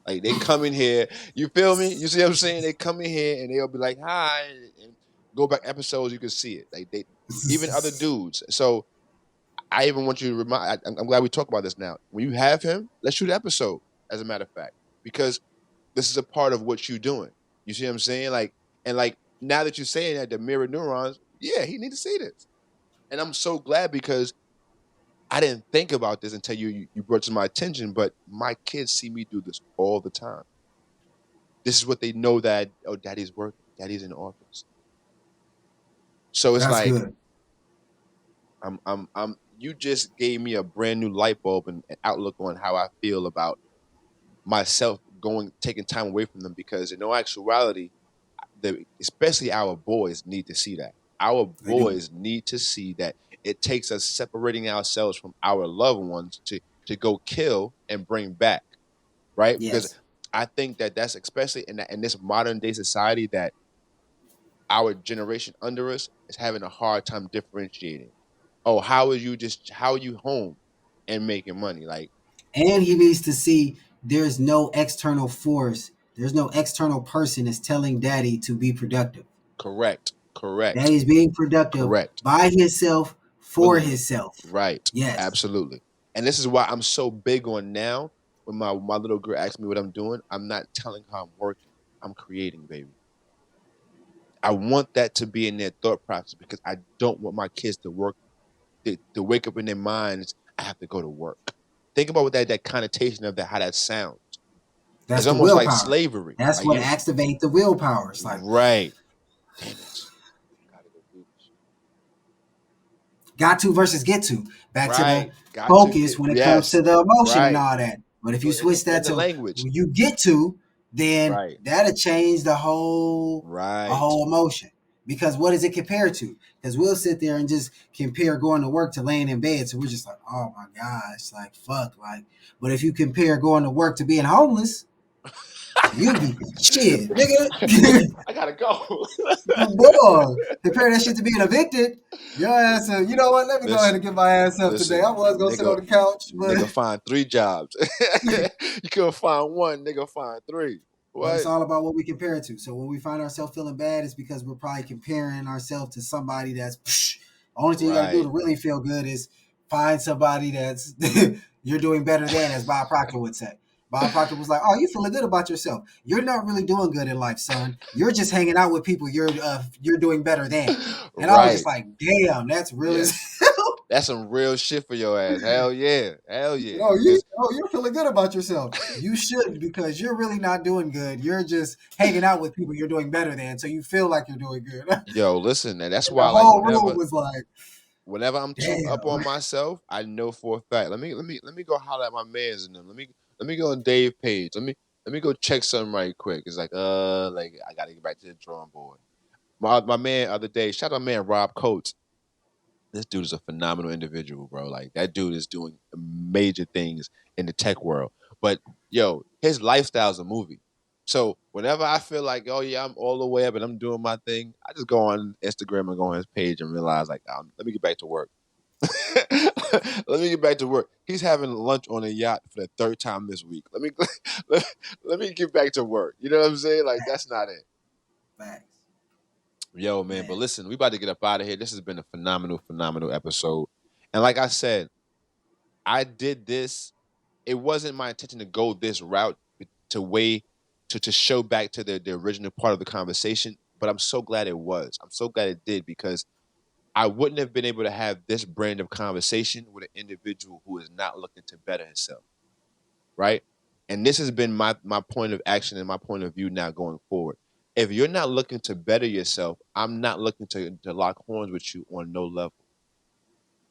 Like, they come in here, you feel me? You see what I'm saying? They come in here and they'll be like, "Hi," and go back episodes, you can see it. Like, they, even other dudes. So I even want you to remind. I'm glad we talk about this now. When you have him, let's shoot an episode. As a matter of fact, because this is a part of what you're doing. You see what I'm saying? Like, and like, now that you're saying that, the mirror neurons, yeah, he need to see this. And I'm so glad, because I didn't think about this until you brought it to my attention. But my kids see me do this all the time. This is what they know, that, oh, daddy's working, daddy's in the office. So it's that's like, good. you just gave me a brand new light bulb and outlook on how I feel about myself taking time away from them, because in all actuality, especially our boys need to see that. Our They do. boys need to see that it takes us separating ourselves from our loved ones to go kill and bring back, right? Because Yes. I think that that's especially in this modern day society, that our generation under us is having a hard time differentiating. Oh, how are you home and making money? Like, And he needs to see there's no external force, there's no external person that's telling daddy to be productive. correct, correct, Daddy's being productive correct. by himself for Fully. himself. Right. Yes, Absolutely. And this is why I'm so big on now, when my little girl asks me what I'm doing, I'm not telling her I'm working. I'm creating, baby. I want that to be in their thought process, because I don't want my kids to work, to wake up in their minds, I have to go to work. Think about what that connotation of that, how that sounds. that's It's the almost like willpower. slavery. That's Like, what you activates the willpower. It's like, right. Damn it. I gotta go do this. got to versus get to. Back to the Right. Got to focus get, when it comes yes. to the emotion and Right. all that. But if you switch In that the to language. when you get to, then Right. that'll change the whole Right. emotion. Because what is it compared to? Because we'll sit there and just compare going to work to laying in bed. So we're just like, oh my gosh, like fuck. Like, but if you compare going to work to being homeless, you'll be shit, nigga. I gotta go. Boy, compare that shit to being evicted. Your ass, you know what? Let me go ahead and Listen, get my ass up today. I was gonna sit on the couch, but nigga find 3 jobs. You couldn't find one, nigga find 3. but it's What? all about what we compare it to. So when we find ourselves feeling bad, it's because we're probably comparing ourselves to somebody that's only thing you got to do to really feel good is find somebody that's you're doing better than, as Bob Proctor would say. Bob Proctor was like, "Oh, you feeling good about yourself? You're not really doing good in life, son. You're just hanging out with people you're doing better than." And I was just like, "Damn, that's really." Yes. That's some real shit for your ass. Hell yeah. Hell yeah. No, Because you're feeling good about yourself. You should, because you're really not doing good. You're just hanging out with people you're doing better than, so you feel like you're doing good. And yo, listen, and that's the why like whole room was like, whenever I'm too up damn. on myself, I know for a fact. Let me go holler at my mans in them. Let me go on Dave Page. Let me go check something right quick. It's like I gotta get back to the drawing board. My man other day, shout out man Rob Coates. This dude is a phenomenal individual, bro. Like that dude is doing major things in the tech world. But yo, his lifestyle's a movie. So whenever I feel like, oh yeah, I'm all the way up and I'm doing my thing, I just go on Instagram and go on his page and realize like, let me get back to work. Let me get back to work. He's having lunch on a yacht for the 3rd time this week. Let me get back to work. You know what I'm saying? Like that's not it. Facts. Yo, man, but listen, we about to get up out of here. This has been a phenomenal episode. And like I said, I did this. It wasn't my intention to go this route to show back to the original part of the conversation, but I'm so glad it was. I'm so glad it did because I wouldn't have been able to have this brand of conversation with an individual who is not looking to better himself, right? And this has been my point of action and my point of view now going forward. If you're not looking to better yourself, I'm not looking to lock horns with you on no level.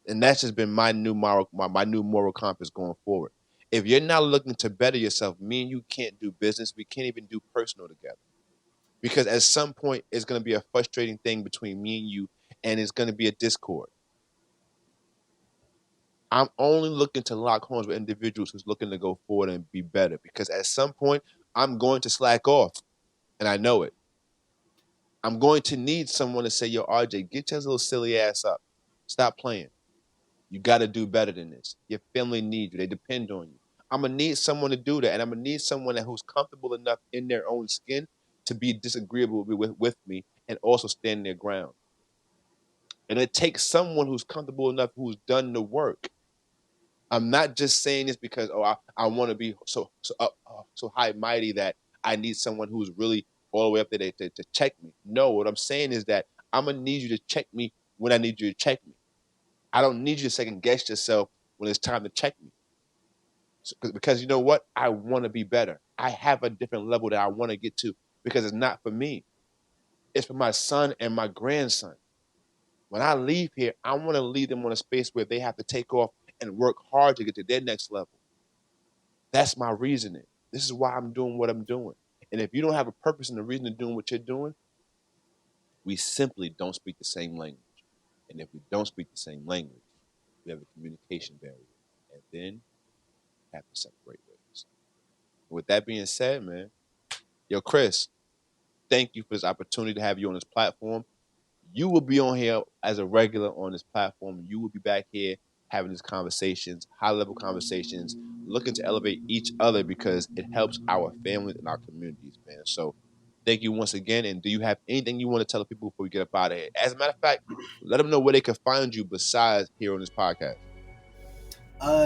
And that's just been my new moral compass going forward. If you're not looking to better yourself, me and you can't do business. We can't even do personal together. Because at some point, it's going to be a frustrating thing between me and you, and it's going to be a discord. I'm only looking to lock horns with individuals who's looking to go forward and be better. Because at some point, I'm going to slack off, and I know it. I'm going to need someone to say, yo, RJ, get your little silly ass up. Stop playing. You got to do better than this. Your family needs you. They depend on you. I'm going to need someone to do that, and I'm going to need someone who's comfortable enough in their own skin to be disagreeable with me and also stand their ground. And it takes someone who's comfortable enough, who's done the work. I'm not just saying this because, I want to be so high mighty that I need someone who's really all the way up there to check me. No, what I'm saying is that I'm going to need you to check me when I need you to check me. I don't need you to second guess yourself when it's time to check me. Because you know what? I want to be better. I have a different level that I want to get to because it's not for me. It's for my son and my grandson. When I leave here, I want to leave them on a space where they have to take off and work hard to get to their next level. That's my reasoning. This is why I'm doing what I'm doing. And if you don't have a purpose and a reason to doing what you're doing, we simply don't speak the same language. And if we don't speak the same language, we have a communication barrier. And then we have to separate ways. With that being said, man, yo, Chris, thank you for this opportunity to have you on this platform. You will be on here as a regular on this platform. You will be back here having these conversations, high-level conversations, looking to elevate each other because it helps our families and our communities, man. So thank you once again. And do you have anything you want to tell the people before we get up out of here? As a matter of fact, let them know where they can find you besides here on this podcast.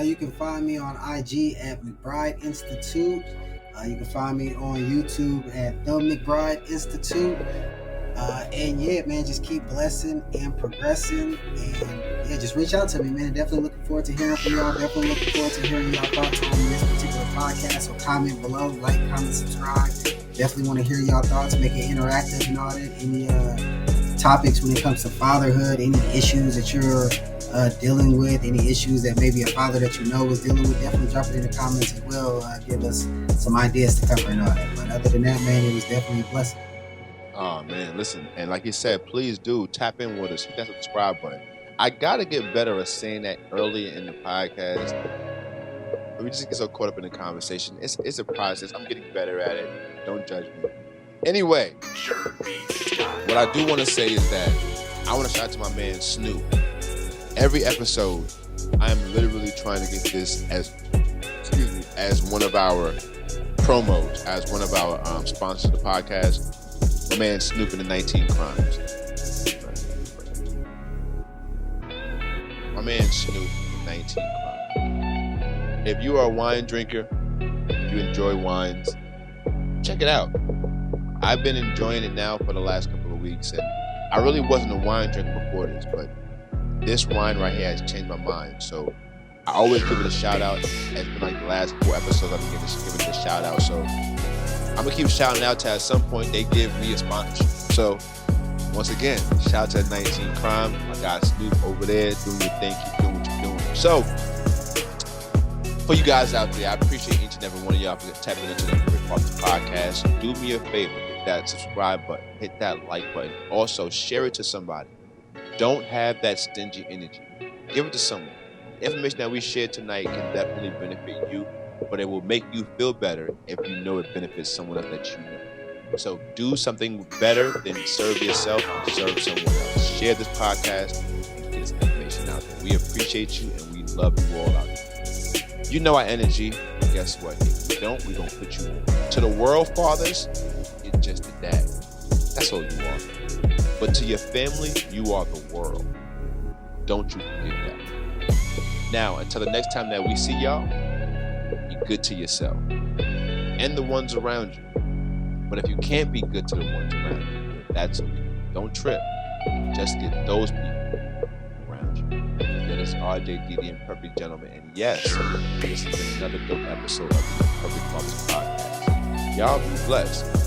You can find me on IG at McBride Institute. You can find me on YouTube at The McBride Institute. And yeah, man, just keep blessing and progressing. And yeah, just reach out to me, man. Definitely looking forward to hearing from y'all. Definitely looking forward to hearing y'all thoughts on this particular podcast. So comment below, like, comment, subscribe. Definitely want to hear y'all thoughts, make it interactive and all that. Any topics when it comes to fatherhood, any issues that you're dealing with, any issues that maybe a father that you know is dealing with, definitely drop it in the comments as well. Give us some ideas to cover and all that. But other than that, man, it was definitely a blessing. Oh man, listen, and like you said, please do tap in with us. Hit that subscribe button. I gotta get better at saying that earlier in the podcast. We just get so caught up in the conversation. It's a process. I'm getting better at it. Don't judge me. Anyway, what I do want to say is that I want to shout out to my man Snoop. Every episode, I am literally trying to get this as one of our promos, as one of our sponsors of the podcast. My man Snoop and the 19 Crimes. My man Snoop and the 19 Crimes. If you are a wine drinker, if you enjoy wines, check it out. I've been enjoying it now for the last couple of weeks, and I really wasn't a wine drinker before this, but this wine right here has changed my mind. So I always give it a shout out. It's been like the last 4 episodes I've been giving it a shout out. So I'm gonna keep shouting out till at some point they give me a sponsorship. So once again, shout out to 19 Crime. My guy Snoop over there doing your thing, keep doing what you're doing. So for you guys out there, I appreciate each and every one of y'all for tapping into the Imperfect Fathers Podcast. Do me a favor, hit that subscribe button, hit that like button. Also, share it to somebody. Don't have that stingy energy. Give it to someone. The information that we shared tonight can definitely benefit you, but it will make you feel better if you know it benefits someone else that you know. So do something better than serve yourself and serve someone else. Share this podcast and get this information out there. We appreciate you and we love you all out there. You know our energy. Guess what? If you don't, we're going to put you on. To the world, fathers, you're just a dad. That's all you are. But to your family, you are the world. Don't you forget that. Now, until the next time that we see y'all, be good to yourself and the ones around you. But if you can't be good to the ones around you, that's okay. Don't trip. Just get those people around you. That is RJD, the Imperfect Gentleman. And yes, this has been another dope episode of the Imperfect Fathers Podcast. Y'all be blessed.